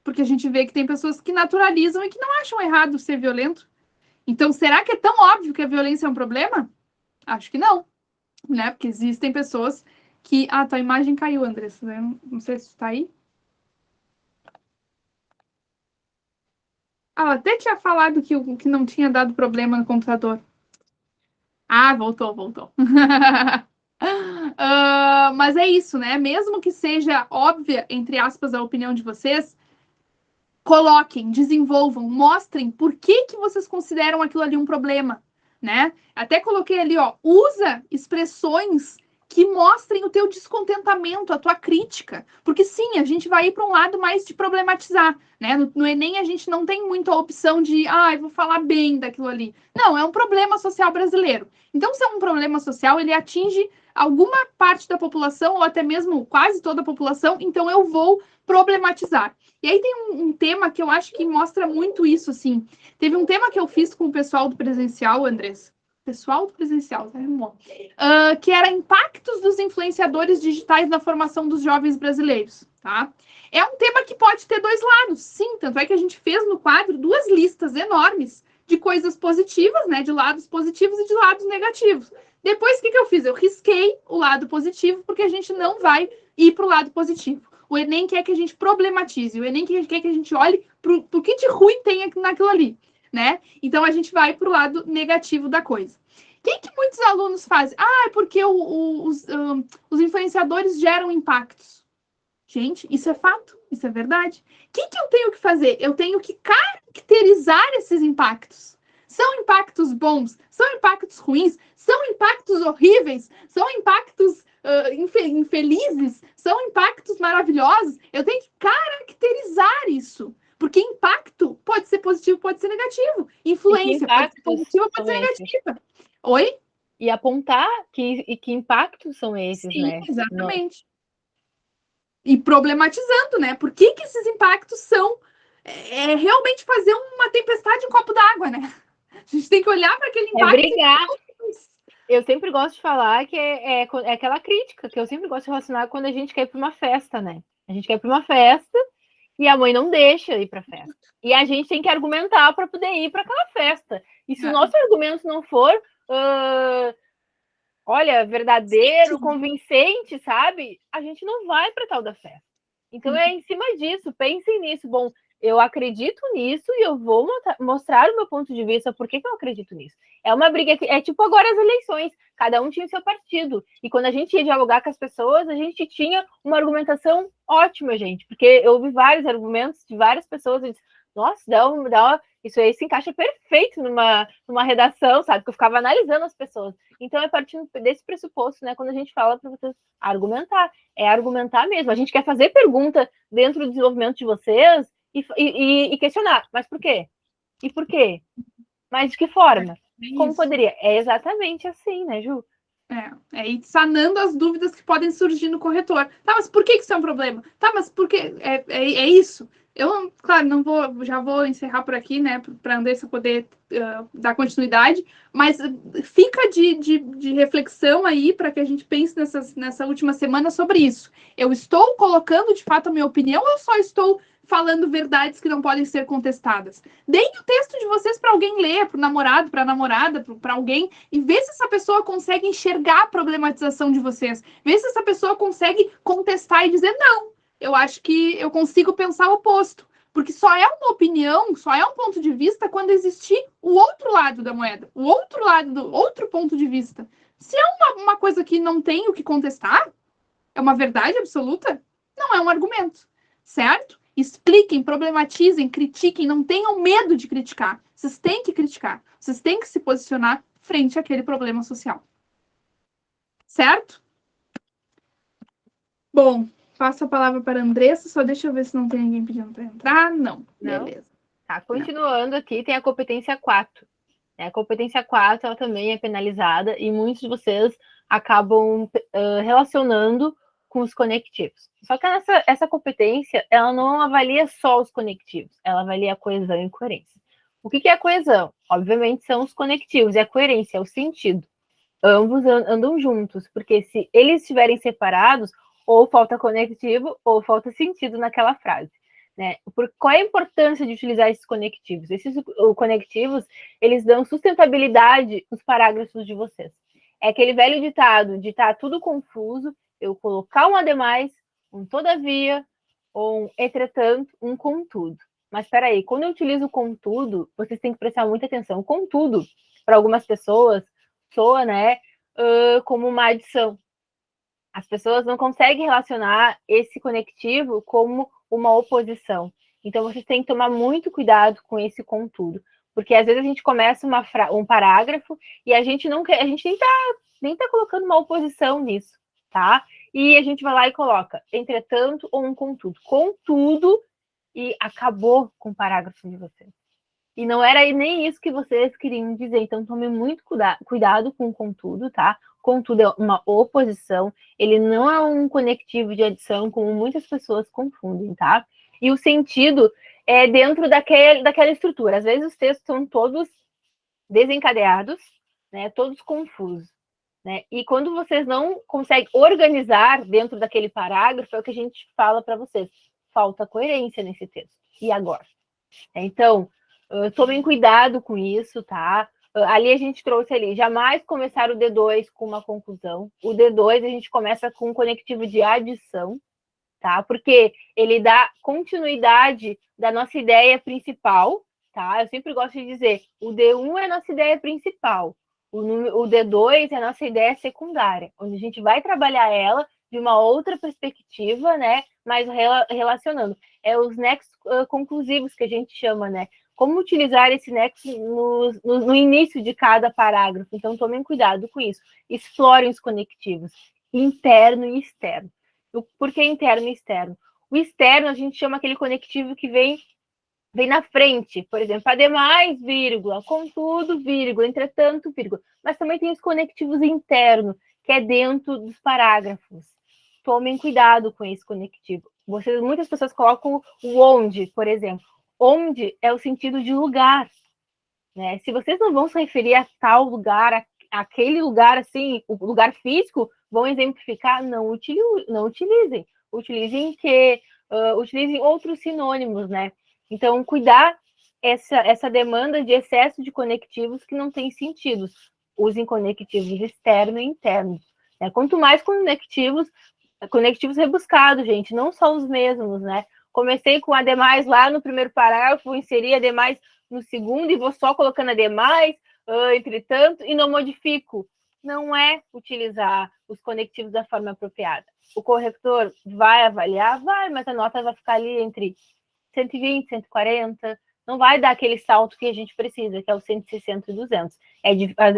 Porque a gente vê que tem pessoas que naturalizam e que não acham errado ser violento. Então, será que é tão óbvio que a violência é um problema? Acho que não, né? Porque existem pessoas que... tua imagem caiu, Andressa. Não sei se está aí. Ela até tinha falado que não tinha dado problema no computador. Voltou. Mas é isso, né? Mesmo que seja óbvia, entre aspas, a opinião de vocês, coloquem, desenvolvam, mostrem por que vocês consideram aquilo ali um problema, né? Até coloquei ali, usa expressões que mostrem o teu descontentamento, a tua crítica. Porque sim, a gente vai ir para um lado mais de problematizar, né? No Enem a gente não tem muita opção de, vou falar bem daquilo ali. Não, é um problema social brasileiro. Então, se é um problema social, ele atinge alguma parte da população, ou até mesmo quase toda a população, então eu vou problematizar. E aí tem um tema que eu acho que mostra muito isso, assim. Teve um tema que eu fiz com o pessoal do presencial, Andressa. Pessoal do presencial, que era impactos dos influenciadores digitais na formação dos jovens brasileiros, tá? É um tema que pode ter dois lados, sim, tanto é que a gente fez no quadro 2 listas enormes de coisas positivas, né, de lados positivos e de lados negativos. Depois, o que eu fiz? Eu risquei o lado positivo, porque a gente não vai ir para o lado positivo. O Enem quer que a gente problematize, o Enem quer que a gente olhe para o que de ruim tem naquilo ali, né? Então, a gente vai para o lado negativo da coisa. O que muitos alunos fazem? É porque os influenciadores geram impactos. Gente, isso é fato, isso é verdade. O que eu tenho que fazer? Eu tenho que caracterizar esses impactos. São impactos bons? São impactos ruins? São impactos horríveis? São impactos infelizes? São impactos maravilhosos? Eu tenho que caracterizar isso. Porque impacto pode ser positivo, pode ser negativo. Influência pode ser positiva, pode ser negativa. Oi? E apontar que impactos são esses, Sim, né? Exatamente. Não. E problematizando, né? Por que esses impactos são realmente fazer uma tempestade em um copo d'água, né? A gente tem que olhar para aquele impacto. Brigar. Eu sempre gosto de falar que é aquela crítica que eu sempre gosto de relacionar quando a gente quer ir para uma festa, né? A gente quer ir para uma festa e a mãe não deixa ir para a festa. E a gente tem que argumentar para poder ir para aquela festa. E se o nosso argumento não for, verdadeiro, convincente, sabe? A gente não vai para tal da festa. Então é em cima disso, pensem nisso. Bom, eu acredito nisso e eu vou mostrar o meu ponto de vista. Por que eu acredito nisso? É uma briga, é tipo agora as eleições. Cada um tinha o seu partido. E quando a gente ia dialogar com as pessoas, a gente tinha uma argumentação ótima, gente. Porque eu ouvi vários argumentos de várias pessoas. E disse, nossa, isso aí se encaixa perfeito numa redação, sabe? Que eu ficava analisando as pessoas. Então, é partindo desse pressuposto, né? Quando a gente fala para vocês argumentar. É argumentar mesmo. A gente quer fazer pergunta dentro do desenvolvimento de vocês e questionar. Mas por quê? E por quê? Mas de que forma? Como poderia? É exatamente assim, né, Ju? E sanando as dúvidas que podem surgir no corretor. Tá, mas por que isso é um problema? Tá, mas por que é isso? Eu, claro, já vou encerrar por aqui, né, para a Andressa poder dar continuidade, mas fica de reflexão aí para que a gente pense nessa última semana sobre isso. Eu estou colocando, de fato, a minha opinião ou eu só estou falando verdades que não podem ser contestadas? Deem o texto de vocês para alguém ler, para o namorado, para a namorada, para alguém, e ver se essa pessoa consegue enxergar a problematização de vocês. Ver se essa pessoa consegue contestar e dizer, não, eu acho que eu consigo pensar o oposto. Porque só é uma opinião, só é um ponto de vista quando existir o outro lado da moeda, o outro lado do outro ponto de vista. Se é uma coisa que não tem o que contestar, é uma verdade absoluta, não é um argumento, certo? Expliquem, problematizem, critiquem, não tenham medo de criticar. Vocês têm que criticar, vocês têm que se posicionar frente àquele problema social. Certo? Bom, passo a palavra para a Andressa, só deixa eu ver se não tem ninguém pedindo para entrar. Não, beleza. Tá, continuando aqui, tem a competência 4. A competência 4, ela também é penalizada e muitos de vocês acabam relacionando com os conectivos. Só que essa competência, ela não avalia só os conectivos, ela avalia a coesão e coerência. O que é a coesão? Obviamente são os conectivos, e a coerência é o sentido. Ambos andam juntos, porque se eles estiverem separados, ou falta conectivo, ou falta sentido naquela frase. Né? Qual é a importância de utilizar esses conectivos? Esses conectivos, eles dão sustentabilidade nos parágrafos de vocês. É aquele velho ditado de estar tudo confuso, eu colocar um ademais, um todavia, ou um entretanto, um contudo. Mas espera aí, quando eu utilizo contudo, vocês têm que prestar muita atenção. Contudo, para algumas pessoas, soa, né, como uma adição. As pessoas não conseguem relacionar esse conectivo como uma oposição. Então, vocês têm que tomar muito cuidado com esse contudo. Porque, às vezes, a gente começa um parágrafo e a gente nem tá colocando uma oposição nisso, tá? E a gente vai lá e coloca, entretanto, ou um contudo. Contudo, e acabou com o parágrafo de vocês. E não era nem isso que vocês queriam dizer. Então, tome muito cuidado com o contudo, tá? Contudo é uma oposição, ele não é um conectivo de adição, como muitas pessoas confundem, tá? E o sentido é dentro daquela estrutura. Às vezes os textos são todos desencadeados, né? Todos confusos. Né? E quando vocês não conseguem organizar dentro daquele parágrafo, é o que a gente fala para vocês. Falta coerência nesse texto. E agora? Então, tomem cuidado com isso, tá? Ali a gente trouxe ali, jamais começar o D2 com uma conclusão. O D2 a gente começa com um conectivo de adição, tá? Porque ele dá continuidade da nossa ideia principal, tá? Eu sempre gosto de dizer, o D1 é a nossa ideia principal, o D2 é a nossa ideia secundária, onde a gente vai trabalhar ela de uma outra perspectiva, né? Mas relacionando. É os nexos conclusivos que a gente chama, né? Como utilizar esse nexo no início de cada parágrafo. Então, tomem cuidado com isso. Explorem os conectivos, interno e externo. Por que interno e externo? O externo, a gente chama aquele conectivo que vem na frente. Por exemplo, ademais, vírgula, contudo, vírgula, entretanto, vírgula. Mas também tem os conectivos internos, que é dentro dos parágrafos. Tomem cuidado com esse conectivo. Muitas pessoas colocam o onde, por exemplo. Onde é o sentido de lugar, né? Se vocês não vão se referir a tal lugar, aquele lugar assim, o lugar físico, vão exemplificar, não utilizem. Utilizem utilizem outros sinônimos, né? Então, cuidar essa demanda de excesso de conectivos que não tem sentido. Usem conectivos externo e interno. Né? Quanto mais conectivos rebuscados, gente, não só os mesmos, né? Comecei com ademais lá no primeiro parágrafo, inseri ademais no segundo e vou só colocando ademais, entretanto, e não modifico. Não é utilizar os conectivos da forma apropriada. O corretor vai avaliar? Vai, mas a nota vai ficar ali entre 120, 140, não vai dar aquele salto que a gente precisa, que é o 160 e 200.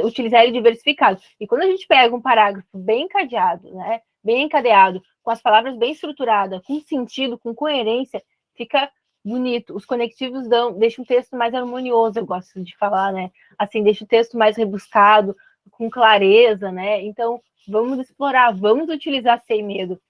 Utilizar ele diversificado. E quando a gente pega um parágrafo bem encadeado, né, bem encadeado, com as palavras bem estruturadas, com sentido, com coerência, fica bonito. Os conectivos deixam o texto mais harmonioso, eu gosto de falar, né? Assim, deixa o texto mais rebuscado, com clareza, né? Então, vamos explorar, vamos utilizar sem medo.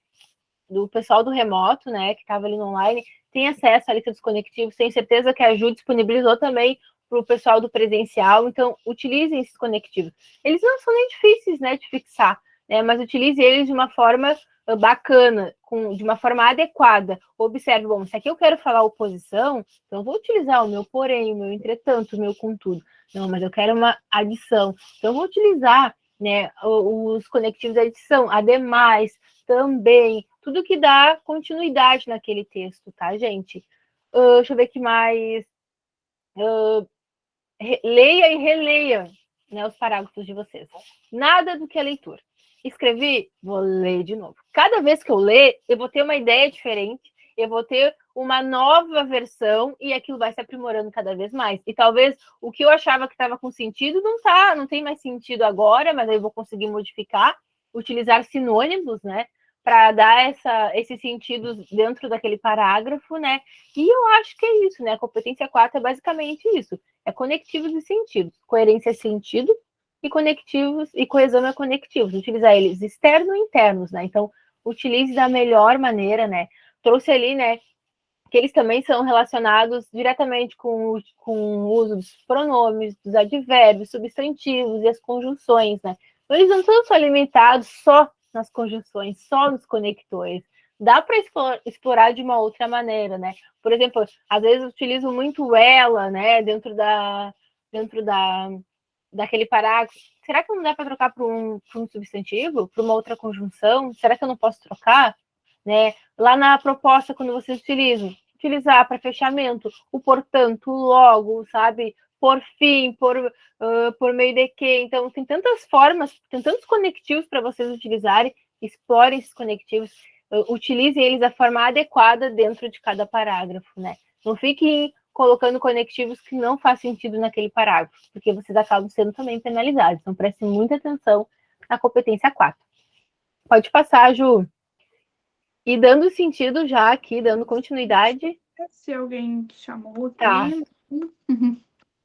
Do pessoal do remoto, né, que estava ali no online, tem acesso à lista dos conectivos, tenho certeza que a Ju disponibilizou também para o pessoal do presencial, então utilizem esses conectivos. Eles não são nem difíceis, né, de fixar, né, mas utilize eles de uma forma bacana, de uma forma adequada. Observe, bom, se aqui eu quero falar oposição, então eu vou utilizar o meu porém, o meu entretanto, o meu contudo. Não, mas eu quero uma adição, então eu vou utilizar, né, os conectivos de adição, ademais, também, tudo que dá continuidade naquele texto, tá, gente? Deixa eu ver o que mais. Leia e releia, né, os parágrafos de vocês. Nada do que a leitura. Escrevi, vou ler de novo. Cada vez que eu ler, eu vou ter uma ideia diferente, eu vou ter uma nova versão e aquilo vai se aprimorando cada vez mais. E talvez o que eu achava que estava com sentido não tem mais sentido agora, mas aí eu vou conseguir modificar, utilizar sinônimos, né, para dar esses sentidos dentro daquele parágrafo, né? E eu acho que é isso, né? A competência 4 é basicamente isso. É conectivos e sentidos. Coerência é sentido e conectivos, e coesão é conectivos. Utilizar eles externos e internos, né? Então, utilize da melhor maneira, né? Trouxe ali, né, que eles também são relacionados diretamente com o uso dos pronomes, dos advérbios, substantivos e as conjunções, né? Então, eles não estão só limitados só nas conjunções, só nos conectores. Dá para explorar de uma outra maneira, né? Por exemplo, às vezes eu utilizo muito o ela, né? Dentro daquele parágrafo. Será que não dá para trocar para um substantivo? Para uma outra conjunção? Será que eu não posso trocar? Né? Lá na proposta, quando vocês utilizar para fechamento o portanto, o logo, sabe? Por fim, por meio de que. Então, tem tantas formas, tem tantos conectivos para vocês utilizarem. Explorem esses conectivos, utilizem eles da forma adequada dentro de cada parágrafo, né? Não fiquem colocando conectivos que não faz sentido naquele parágrafo, porque vocês acabam sendo também penalizados. Então, prestem muita atenção na competência 4. Pode passar, Ju. E dando sentido já aqui, dando continuidade. Se alguém chamou aqui. Tá.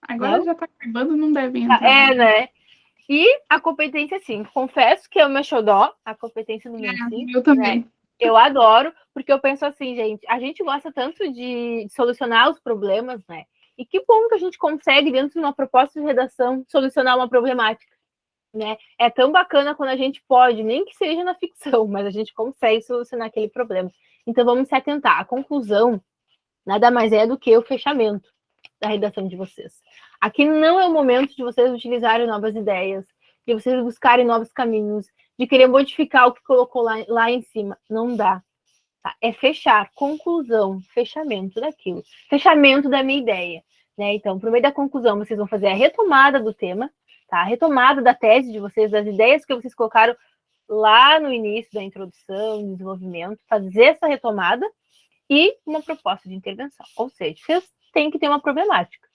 Agora Não? já tá acabando, não deve entrar. É, né? E a competência 5. Confesso que é o meu xodó, a competência número 5. Eu também. Né? Eu adoro, porque eu penso assim, gente, a gente gosta tanto de solucionar os problemas, né? E que bom que a gente consegue, dentro de uma proposta de redação, solucionar uma problemática, né? É tão bacana quando a gente pode, nem que seja na ficção, mas a gente consegue solucionar aquele problema. Então, vamos se atentar. A conclusão nada mais é do que o fechamento da redação de vocês. Aqui não é o momento de vocês utilizarem novas ideias, de vocês buscarem novos caminhos, de querer modificar o que colocou lá em cima. Não dá. Tá? É fechar, conclusão, fechamento daquilo. Fechamento da minha ideia. Né? Então, por meio da conclusão, vocês vão fazer a retomada do tema, tá? A retomada da tese de vocês, das ideias que vocês colocaram lá no início da introdução, do desenvolvimento, fazer essa retomada e uma proposta de intervenção. Ou seja, vocês têm que ter uma problemática.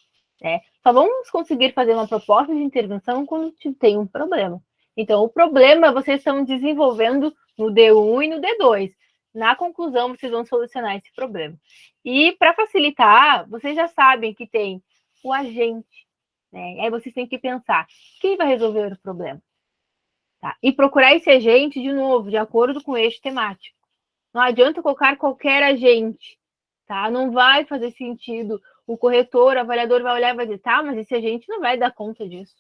Né? Só vamos conseguir fazer uma proposta de intervenção quando tem um problema. Então, o problema vocês estão desenvolvendo no D1 e no D2. Na conclusão, vocês vão solucionar esse problema. E, para facilitar, vocês já sabem que tem o agente. Né? Aí vocês têm que pensar, quem vai resolver o problema? Tá? E procurar esse agente, de novo, de acordo com o eixo temático. Não adianta colocar qualquer agente, tá? Não vai fazer sentido. O corretor, o avaliador vai olhar e vai dizer, tá, mas esse agente não vai dar conta disso.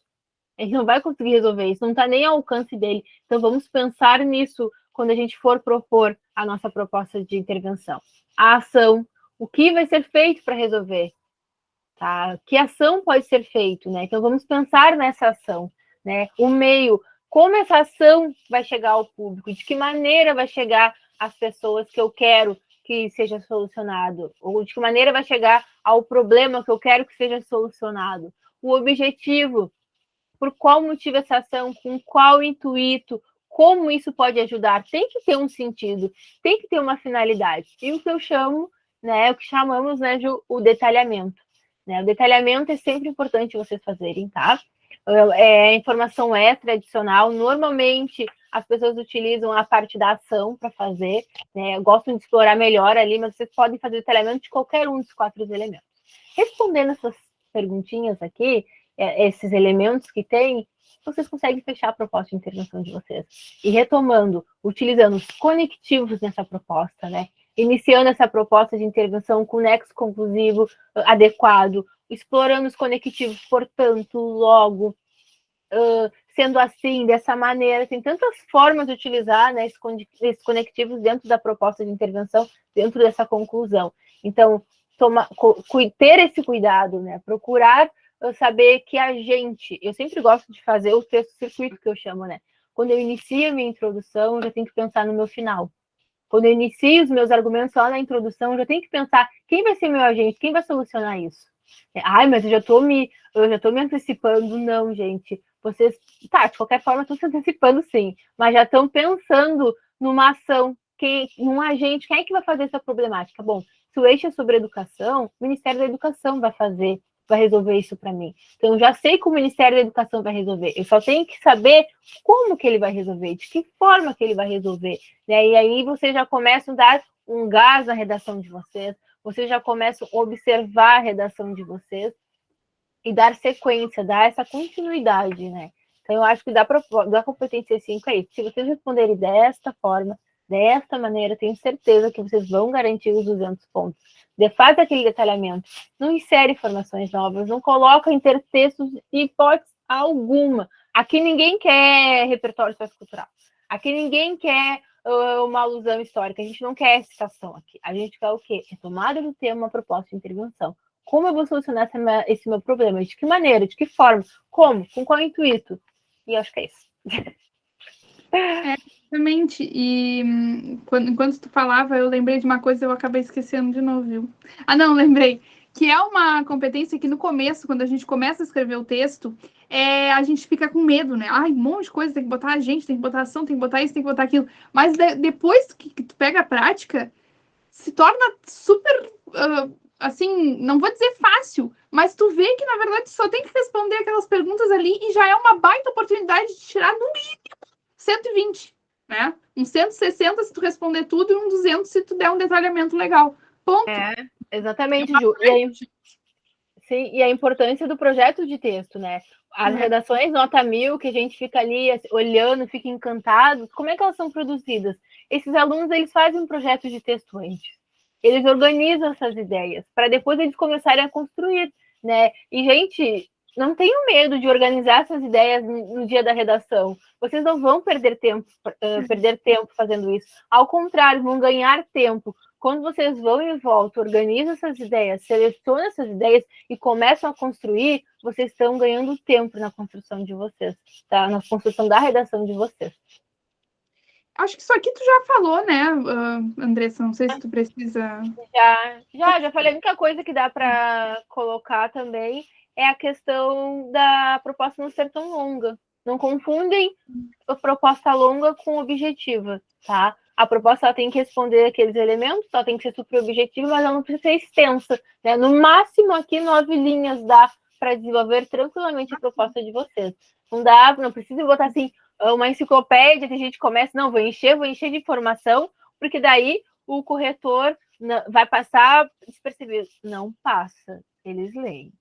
Ele não vai conseguir resolver isso, não está nem ao alcance dele. Então, vamos pensar nisso quando a gente for propor a nossa proposta de intervenção. A ação, o que vai ser feito para resolver? Tá? Que ação pode ser feita, né? Então, vamos pensar nessa ação, né? O meio, como essa ação vai chegar ao público, de que maneira vai chegar às pessoas que eu quero que seja solucionado, ou de que maneira vai chegar ao problema que eu quero que seja solucionado. O objetivo, por qual motivo essa ação, com qual intuito, como isso pode ajudar, tem que ter um sentido, tem que ter uma finalidade. E o que eu chamo, né, o que chamamos, né, de o detalhamento. Né? O detalhamento é sempre importante vocês fazerem, tá? A informação extra adicional, normalmente as pessoas utilizam a parte da ação para fazer, né? Gostam de explorar melhor ali, mas vocês podem fazer detalhamento de qualquer um dos 4 elementos. Respondendo essas perguntinhas aqui, esses elementos que tem, vocês conseguem fechar a proposta de intervenção de vocês. E retomando, utilizando os conectivos nessa proposta, né? Iniciando essa proposta de intervenção com nexo conclusivo adequado, explorando os conectivos, portanto, logo, sendo assim, dessa maneira, tem tantas formas de utilizar, né, esses conectivos dentro da proposta de intervenção, dentro dessa conclusão. Então, ter esse cuidado, né, procurar saber que a gente, eu sempre gosto de fazer o texto circuito que eu chamo, né, quando eu inicio a minha introdução, eu já tenho que pensar no meu final. Quando eu inicio os meus argumentos lá na introdução, eu já tenho que pensar quem vai ser meu agente, quem vai solucionar isso. Ai, mas eu já tô me antecipando. Não, gente. Vocês, tá, de qualquer forma, estão se antecipando sim, mas já estão pensando numa ação, num agente, quem é que vai fazer essa problemática? Bom, se o eixo é sobre educação, o Ministério da Educação vai resolver isso para mim. Então, eu já sei que o Ministério da Educação vai resolver. Eu só tenho que saber como que ele vai resolver, de que forma que ele vai resolver. Né? E aí vocês já começam a dar um gás na redação de vocês já começam a observar a redação de vocês e dar sequência, dar essa continuidade, né? Então, eu acho que da competência 5 é isso. Se vocês responderem desta forma, desta maneira, tenho certeza que vocês vão garantir os 200 pontos. Faz aquele detalhamento, não insere informações novas, não coloca intertextos de hipótese alguma. Aqui ninguém quer repertório sociocultural. Aqui ninguém quer uma alusão histórica. A gente não quer citação aqui. A gente quer o quê? Retomada do tema, uma proposta de intervenção. Como eu vou solucionar esse meu problema? De que maneira? De que forma? Como? Com qual intuito? E acho que é isso. Exatamente. E enquanto tu falava, eu lembrei de uma coisa e eu acabei esquecendo de novo, viu? Ah, não, lembrei. Que é uma competência que no começo, quando a gente começa a escrever o texto, a gente fica com medo, né? Ai, um monte de coisa, tem que botar a gente, tem que botar ação, tem que botar isso, tem que botar aquilo. Mas depois que tu pega a prática, se torna super, assim, não vou dizer fácil, mas tu vê que, na verdade, só tem que responder aquelas perguntas ali e já é uma baita oportunidade de tirar, no mínimo, 120, né? Um 160 se tu responder tudo e um 200 se tu der um detalhamento legal. Ponto. Exatamente, Ju. E a importância do projeto de texto, né? As redações nota 1000, que a gente fica ali olhando, fica encantado, como é que elas são produzidas? Esses alunos, eles fazem um projeto de texto antes. Eles organizam essas ideias, para depois eles começarem a construir, né? E, gente, não tenham medo de organizar essas ideias no dia da redação. Vocês não vão perder tempo fazendo isso. Ao contrário, vão ganhar tempo. Quando vocês vão em volta, organizam essas ideias, selecionam essas ideias e começam a construir, vocês estão ganhando tempo na construção de vocês, tá? Na construção da redação de vocês. Acho que isso aqui tu já falou, né, Andressa? Não sei se tu precisa... Já falei. A única coisa que dá para colocar também é a questão da proposta não ser tão longa. Não confundem a proposta longa com objetiva, tá? A proposta ela tem que responder aqueles elementos, ela tem que ser super objetiva, mas ela não precisa ser extensa, né? No máximo, aqui 9 linhas dá para desenvolver tranquilamente a proposta de vocês. Não precisa botar assim, uma enciclopédia que a gente começa, não, vou encher de informação, porque daí o corretor vai passar despercebido. Não passa, eles leem.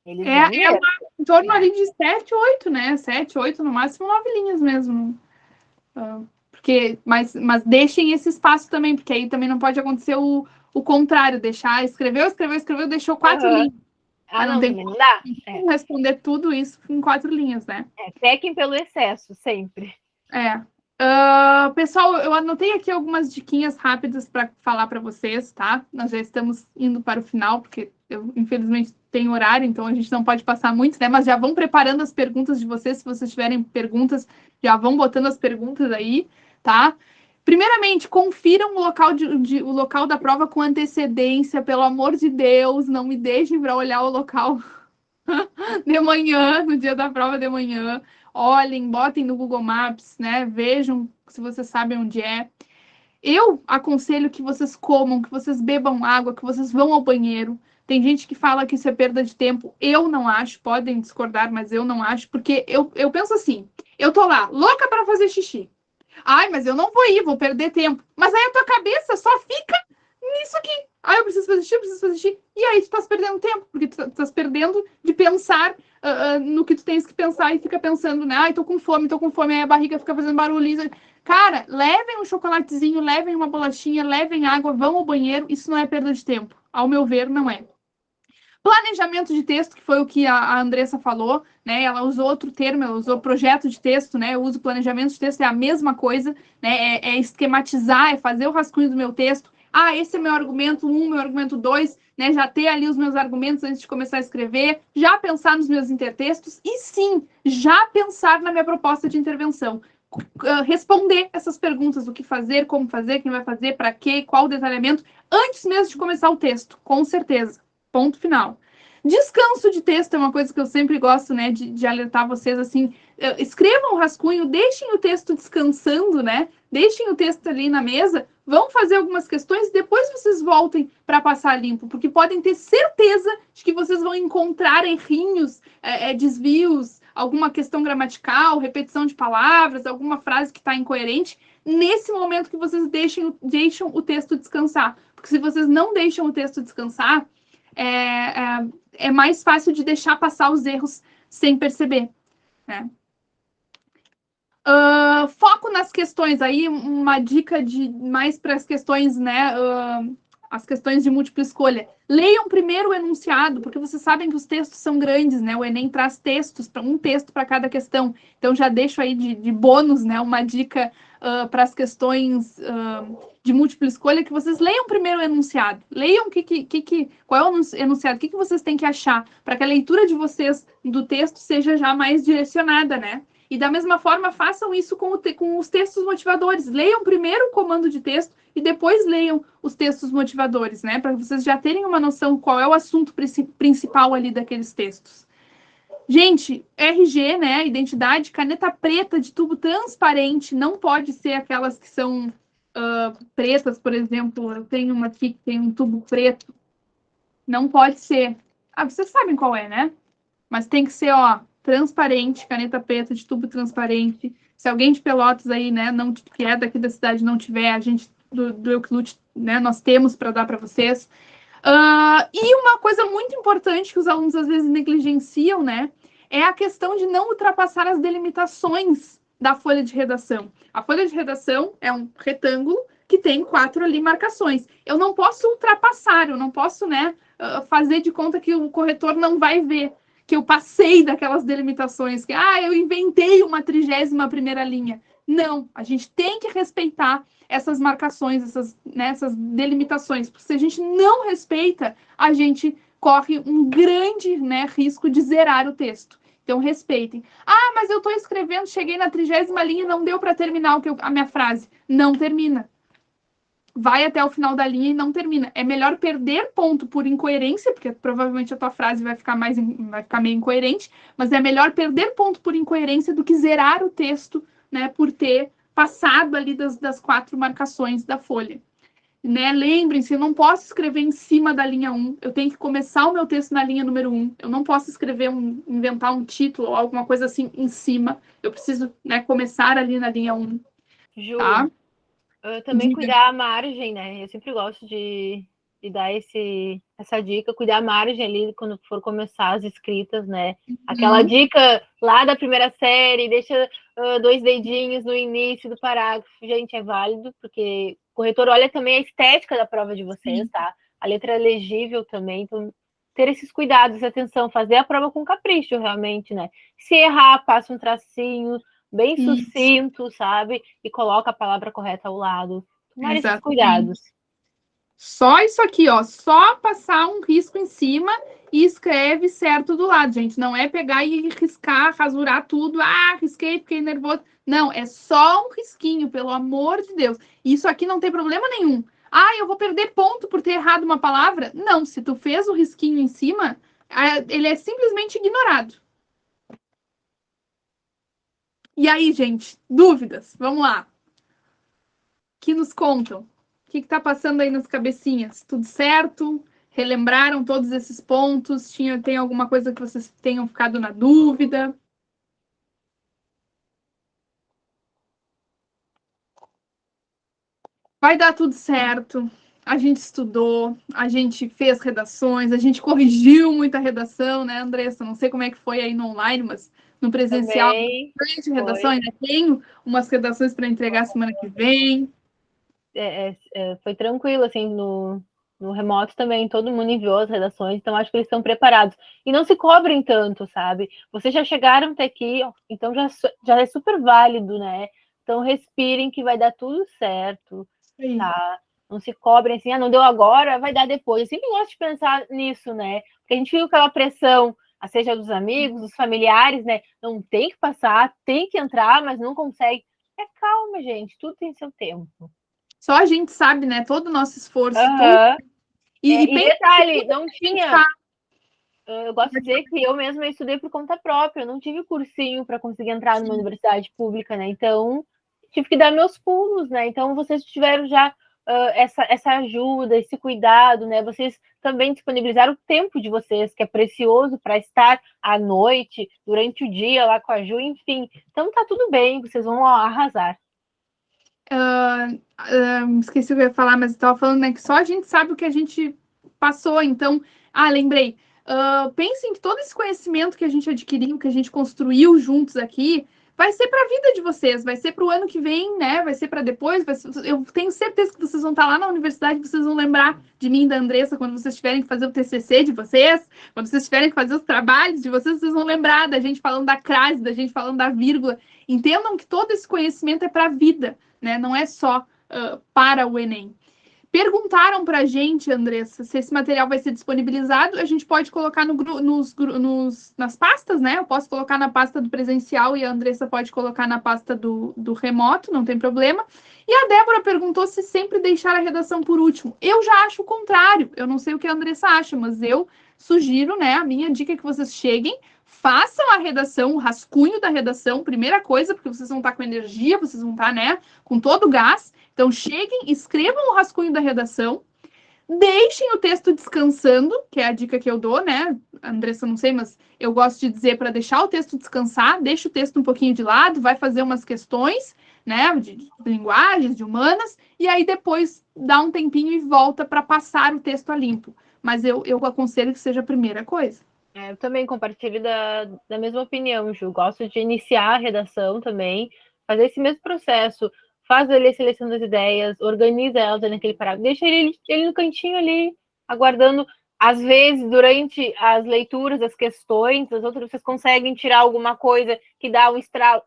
Em torno ali de 7, 8, né? 7, 8, no máximo 9 linhas mesmo. Mas deixem esse espaço também, porque aí também não pode acontecer o contrário, escreveu, deixou 4 linhas. Não dá. Responder tudo isso em 4 linhas, né? Pequem pelo excesso, sempre. Pessoal, eu anotei aqui algumas diquinhas rápidas para falar para vocês, tá? Nós já estamos indo para o final, porque eu, infelizmente, tenho horário, então a gente não pode passar muito, né? Mas já vão preparando as perguntas de vocês. Se vocês tiverem perguntas, já vão botando as perguntas aí, tá? Primeiramente, confiram o local da prova com antecedência, pelo amor de Deus, não me deixem para olhar o local de manhã, no dia da prova de manhã. Olhem, botem no Google Maps, né? Vejam se vocês sabem onde é. Eu aconselho que vocês comam, que vocês bebam água, que vocês vão ao banheiro. Tem gente que fala que isso é perda de tempo. Eu não acho, podem discordar, mas eu não acho, porque eu penso assim, eu tô lá, louca para fazer xixi. Ai, mas eu não vou ir, vou perder tempo. Mas aí a tua cabeça só fica nisso aqui. Ai, eu preciso fazer xixi. E aí tu estás perdendo tempo, porque tu estás perdendo de pensar no que tu tens que pensar e fica pensando, né? Ai, tô com fome, aí a barriga fica fazendo barulho. Cara, levem um chocolatezinho, levem uma bolachinha, levem água, vão ao banheiro. Isso não é perda de tempo. Ao meu ver, não é. Planejamento de texto, que foi o que a Andressa falou, né? Ela usou outro termo, ela usou projeto de texto, né? Eu uso planejamento de texto, é a mesma coisa, né? É esquematizar, é fazer o rascunho do meu texto. Ah, esse é meu argumento 1, meu argumento 2, né? Já ter ali os meus argumentos antes de começar a escrever, já pensar nos meus intertextos e, sim, já pensar na minha proposta de intervenção. Responder essas perguntas, o que fazer, como fazer, quem vai fazer, para quê, qual o detalhamento, antes mesmo de começar o texto, com certeza. Ponto final. Descanso de texto é uma coisa que eu sempre gosto, né, de alertar vocês, assim, escrevam o rascunho, deixem o texto descansando, né, deixem o texto ali na mesa, vão fazer algumas questões e depois vocês voltem para passar limpo, porque podem ter certeza de que vocês vão encontrar errinhos, desvios, alguma questão gramatical, repetição de palavras, alguma frase que está incoerente, nesse momento que vocês deixam o texto descansar. Porque se vocês não deixam o texto descansar, é mais fácil de deixar passar os erros sem perceber, né? Foco nas questões, aí uma dica mais para as questões, né? As questões de múltipla escolha. Leiam primeiro o enunciado, porque vocês sabem que os textos são grandes, né? O Enem traz textos, um texto para cada questão. Então, já deixo aí de bônus, né? Uma dica para as questões de múltipla escolha, que vocês leiam primeiro o enunciado. Leiam qual é o enunciado, o que vocês têm que achar, para que a leitura de vocês do texto seja já mais direcionada, né? E da mesma forma, façam isso com os textos motivadores. Leiam primeiro o comando de texto e depois leiam os textos motivadores, né? Para vocês já terem uma noção qual é o assunto principal ali daqueles textos. Gente, RG, né? Identidade, caneta preta de tubo transparente, não pode ser aquelas que são pretas, por exemplo. Eu tenho uma aqui que tem um tubo preto. Não pode ser. Vocês sabem qual é, né? Mas tem que ser, transparente, caneta preta de tubo transparente. Se alguém de Pelotas aí, né, que é daqui da cidade, não tiver, a gente do Euclid, né, nós temos para dar para vocês. E uma coisa muito importante que os alunos às vezes negligenciam, né, é a questão de não ultrapassar as delimitações da folha de redação. A folha de redação é um retângulo que tem 4 ali marcações. Eu não posso ultrapassar, eu não posso, né, fazer de conta que o corretor não vai ver que eu passei daquelas delimitações, que eu inventei uma 31ª linha. Não, a gente tem que respeitar essas marcações, essas delimitações, porque se a gente não respeita, a gente corre um grande, né, risco de zerar o texto. Então, respeitem. Mas eu estou escrevendo, cheguei na 30ª linha e não deu para terminar a minha frase. Não termina. Vai até o final da linha e não termina. É melhor perder ponto por incoerência, porque provavelmente a tua frase vai ficar meio incoerente, mas é melhor perder ponto por incoerência do que zerar o texto, né, por ter passado ali das 4 marcações da folha. Né? Lembrem-se, eu não posso escrever em cima da linha 1, eu tenho que começar o meu texto na linha número 1, eu não posso inventar um título ou alguma coisa assim em cima, eu preciso, né, começar ali na linha 1. Ju, tá? Também cuidar a margem, né? Eu sempre gosto de dar essa dica, cuidar a margem ali quando for começar as escritas, né? Aquela dica lá da primeira série, deixa 2 dedinhos no início do parágrafo. Gente, é válido, porque o corretor olha também a estética da prova de vocês, tá? A letra é legível também, então ter esses cuidados, atenção, fazer a prova com capricho, realmente, né? Se errar, passa um tracinho bem sucinto, sabe? E coloca a palavra correta ao lado. Tomar esses cuidados. Só isso aqui, só passar um risco em cima e escreve certo do lado, gente. Não é pegar e riscar, rasurar tudo. Risquei, fiquei nervoso. Não, é só um risquinho, pelo amor de Deus. Isso aqui não tem problema nenhum. Eu vou perder ponto por ter errado uma palavra? Não, se tu fez o risquinho em cima, ele é simplesmente ignorado. E aí, gente, dúvidas? Vamos lá. Que nos contam? O que está passando aí nas cabecinhas? Tudo certo? Relembraram todos esses pontos? Tem alguma coisa que vocês tenham ficado na dúvida? Vai dar tudo certo. A gente estudou, a gente fez redações, a gente corrigiu muita redação, né, Andressa? Não sei como é que foi aí no online, mas no presencial, bastante redação. Ainda tenho umas redações para entregar semana que vem. Foi tranquilo, assim, no remoto também, todo mundo enviou as redações, então acho que eles estão preparados. E não se cobrem tanto, sabe? Vocês já chegaram até aqui, então já é super válido, né? Então respirem que vai dar tudo certo, tá? Não se cobrem assim, não deu agora, vai dar depois. Eu sempre gosto de pensar nisso, né? Porque a gente viu aquela pressão, seja dos amigos, dos familiares, né? Não tem que passar, tem que entrar, mas não consegue. Calma, gente, tudo tem seu tempo. Só a gente sabe, né? Todo o nosso esforço. E detalhe, não tinha... Eu gosto de dizer que eu mesma estudei por conta própria. Eu não tive cursinho para conseguir entrar numa universidade pública, né? Então, tive que dar meus pulos, né? Então, vocês tiveram já essa ajuda, esse cuidado, né? Vocês também disponibilizaram o tempo de vocês, que é precioso para estar à noite, durante o dia lá com a Ju, enfim. Então, tá tudo bem, vocês vão arrasar. Esqueci o que eu ia falar, mas eu estava falando, né, que só a gente sabe o que a gente passou. Então, Lembrei. Pensem que todo esse conhecimento que a gente adquiriu, que a gente construiu juntos aqui, vai ser para a vida de vocês, vai ser para o ano que vem, né? Vai ser para depois. Eu tenho certeza que vocês vão estar lá na universidade, vocês vão lembrar de mim e da Andressa quando vocês tiverem que fazer o TCC de vocês, quando vocês tiverem que fazer os trabalhos de vocês vão lembrar da gente falando da crase, da gente falando da vírgula. Entendam que todo esse conhecimento é para a vida, né? Não é só para o Enem. Perguntaram para a gente, Andressa, se esse material vai ser disponibilizado. A gente pode colocar nas pastas, né? Eu posso colocar na pasta do presencial e a Andressa pode colocar na pasta do remoto, não tem problema. E a Débora perguntou se sempre deixar a redação por último. Eu já acho o contrário. Eu não sei o que a Andressa acha, mas eu sugiro, né? A minha dica é que vocês cheguem, façam a redação, o rascunho da redação, primeira coisa, porque vocês vão estar com energia, vocês vão estar, né, com todo o gás. Então, cheguem, escrevam o rascunho da redação, deixem o texto descansando, que é a dica que eu dou, né? Andressa, não sei, mas eu gosto de dizer para deixar o texto descansar, deixa o texto um pouquinho de lado, vai fazer umas questões, né, de linguagens, de humanas, e aí depois dá um tempinho e volta para passar o texto a limpo. Mas eu aconselho que seja a primeira coisa. Eu também compartilho da mesma opinião, Ju. Gosto de iniciar a redação também, fazer esse mesmo processo. Faz ali a seleção das ideias, organiza elas naquele parágrafo, deixa ele no cantinho ali, aguardando. Às vezes, durante as leituras, as questões, as outras, vocês conseguem tirar alguma coisa que dá um estralo.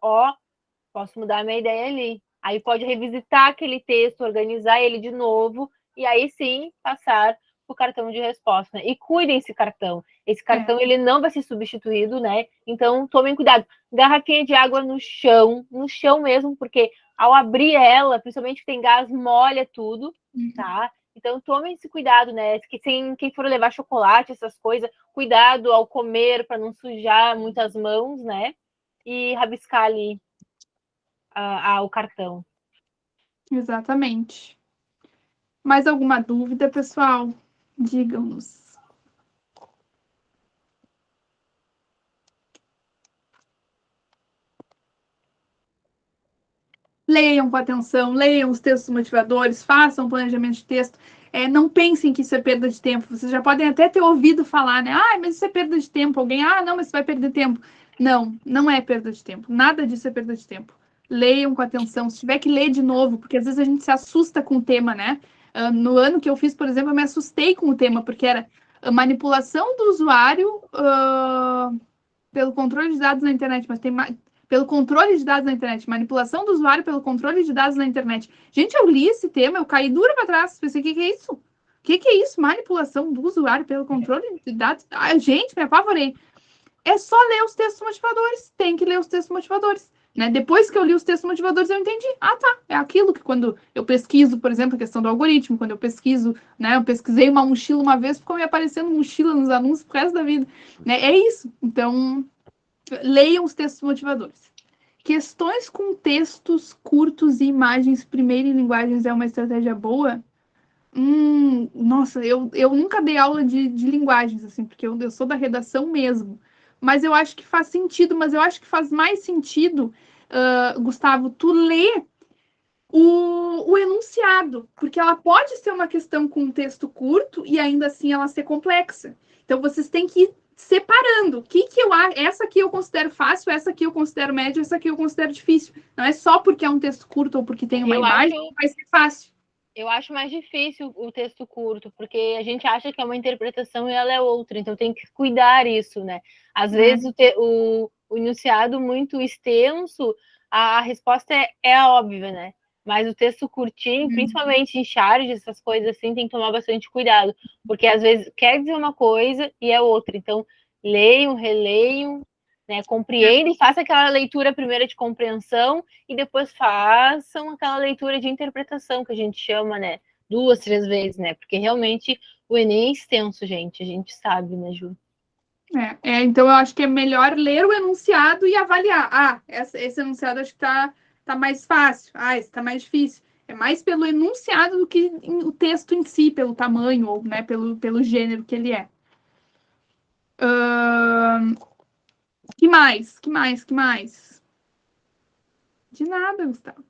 Posso mudar a minha ideia ali. Aí pode revisitar aquele texto, organizar ele de novo, e aí sim passar o cartão de resposta, né? E cuidem esse cartão. Esse cartão, ele não vai ser substituído, né? Então, tomem cuidado. Garrafinha de água no chão mesmo, porque ao abrir ela, principalmente que tem gás, molha tudo, tá? Então, tomem esse cuidado, né? Quem for levar chocolate, essas coisas, cuidado ao comer para não sujar muitas mãos, né? E rabiscar ali o cartão. Exatamente. Mais alguma dúvida, pessoal? Digam-nos. Leiam com atenção, leiam os textos motivadores, façam planejamento de texto. Não pensem que isso é perda de tempo. Vocês já podem até ter ouvido falar, né? Mas isso é perda de tempo. Alguém, não, mas você vai perder tempo. Não, não é perda de tempo. Nada disso é perda de tempo. Leiam com atenção. Se tiver que ler de novo, porque às vezes a gente se assusta com o tema, né? No ano que eu fiz, por exemplo, eu me assustei com o tema, porque era a manipulação do usuário pelo controle de dados na internet, mas tem pelo controle de dados na internet, manipulação do usuário pelo controle de dados na internet. Gente, eu li esse tema, eu caí dura para trás, pensei, o que é isso? O que é isso? Manipulação do usuário pelo controle de dados? Gente, me apavorei. É só ler os textos motivadores, tem que ler os textos motivadores. Né? Depois que eu li os textos motivadores, eu entendi. Tá, é aquilo que quando eu pesquiso, por exemplo, a questão do algoritmo, quando eu pesquiso, né? Eu pesquisei uma mochila uma vez, ficou me aparecendo mochila nos anúncios pro resto da vida. Né? É isso. Então, leiam os textos motivadores. Questões com textos curtos e imagens primeiro em linguagens é uma estratégia boa? Nossa, eu nunca dei aula de linguagens, assim, porque eu sou da redação mesmo. Mas eu acho que faz sentido, mas eu acho que faz mais sentido, Gustavo, tu ler o enunciado, porque ela pode ser uma questão com um texto curto e ainda assim ela ser complexa. Então vocês têm que ir separando. O que eu acho? Essa aqui eu considero fácil, essa aqui eu considero médio, essa aqui eu considero difícil. Não é só porque é um texto curto ou porque tem uma imagem que vai ser fácil. Eu acho mais difícil o texto curto, porque a gente acha que é uma interpretação e ela é outra, então tem que cuidar isso, né? Às vezes o enunciado muito extenso, a resposta é óbvia, né? Mas o texto curtinho, principalmente em charge, essas coisas assim, tem que tomar bastante cuidado, porque às vezes quer dizer uma coisa e é outra. Então, leiam, releiam, né, compreendem, façam aquela leitura primeira de compreensão e depois façam aquela leitura de interpretação que a gente chama, né, 2, 3 vezes, né, porque realmente o Enem é extenso, gente, a gente sabe, né, Ju? Então eu acho que é melhor ler o enunciado e avaliar. Esse enunciado acho que tá mais fácil. Esse tá mais difícil. É mais pelo enunciado do que o texto em si, pelo tamanho ou, né, pelo gênero que ele é. Que mais? De nada, Gustavo.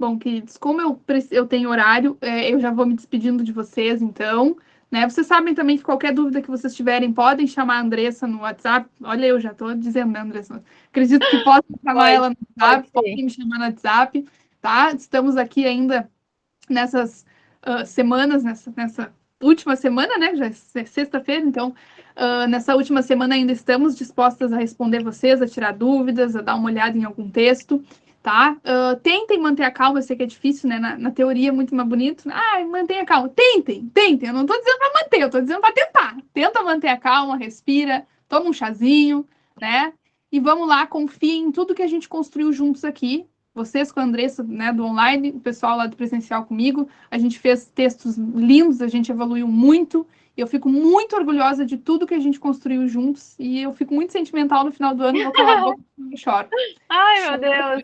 Bom, queridos, como eu tenho horário, eu já vou me despedindo de vocês, então, né? Vocês sabem também que qualquer dúvida que vocês tiverem, podem chamar a Andressa no WhatsApp. Olha, eu já estou dizendo, né, Andressa? Acredito que possam chamar ela no WhatsApp, podem me chamar no WhatsApp, tá? Estamos aqui ainda nessas semanas, nessa última semana, né? Já é sexta-feira, então, nessa última semana ainda estamos dispostas a responder vocês, a tirar dúvidas, a dar uma olhada em algum texto, tá? Tentem manter a calma, eu sei que é difícil, né? Na teoria é muito mais bonito. Mantenha a calma. Tentem. Eu não tô dizendo para manter, eu tô dizendo para tentar. Tenta manter a calma, respira, toma um chazinho, né? E vamos lá, confiem em tudo que a gente construiu juntos aqui. Vocês com a Andressa, né, do online, o pessoal lá do presencial comigo. A gente fez textos lindos, a gente evoluiu muito. Eu fico muito orgulhosa de tudo que a gente construiu juntos. E eu fico muito sentimental no final do ano, vou calar a boca e choro. Ai, meu Deus!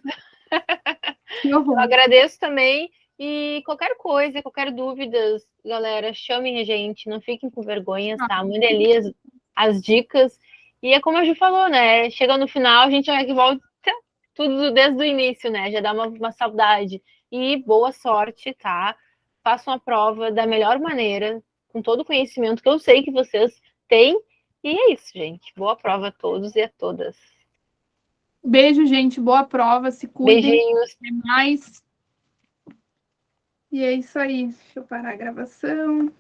Eu agradeço também. E qualquer coisa, qualquer dúvida, galera, chamem a gente, não fiquem com vergonha, tá? Mandem ali as dicas. E é como a Ju falou, né? Chega no final, a gente vai que volta tudo desde o início, né? Já dá uma saudade. E boa sorte, tá? Façam a prova da melhor maneira, com todo o conhecimento que eu sei que vocês têm. E é isso, gente. Boa prova a todos e a todas. Beijo, gente. Boa prova. Se cuidem. Beijinhos. Até mais. E é isso aí. Deixa eu parar a gravação.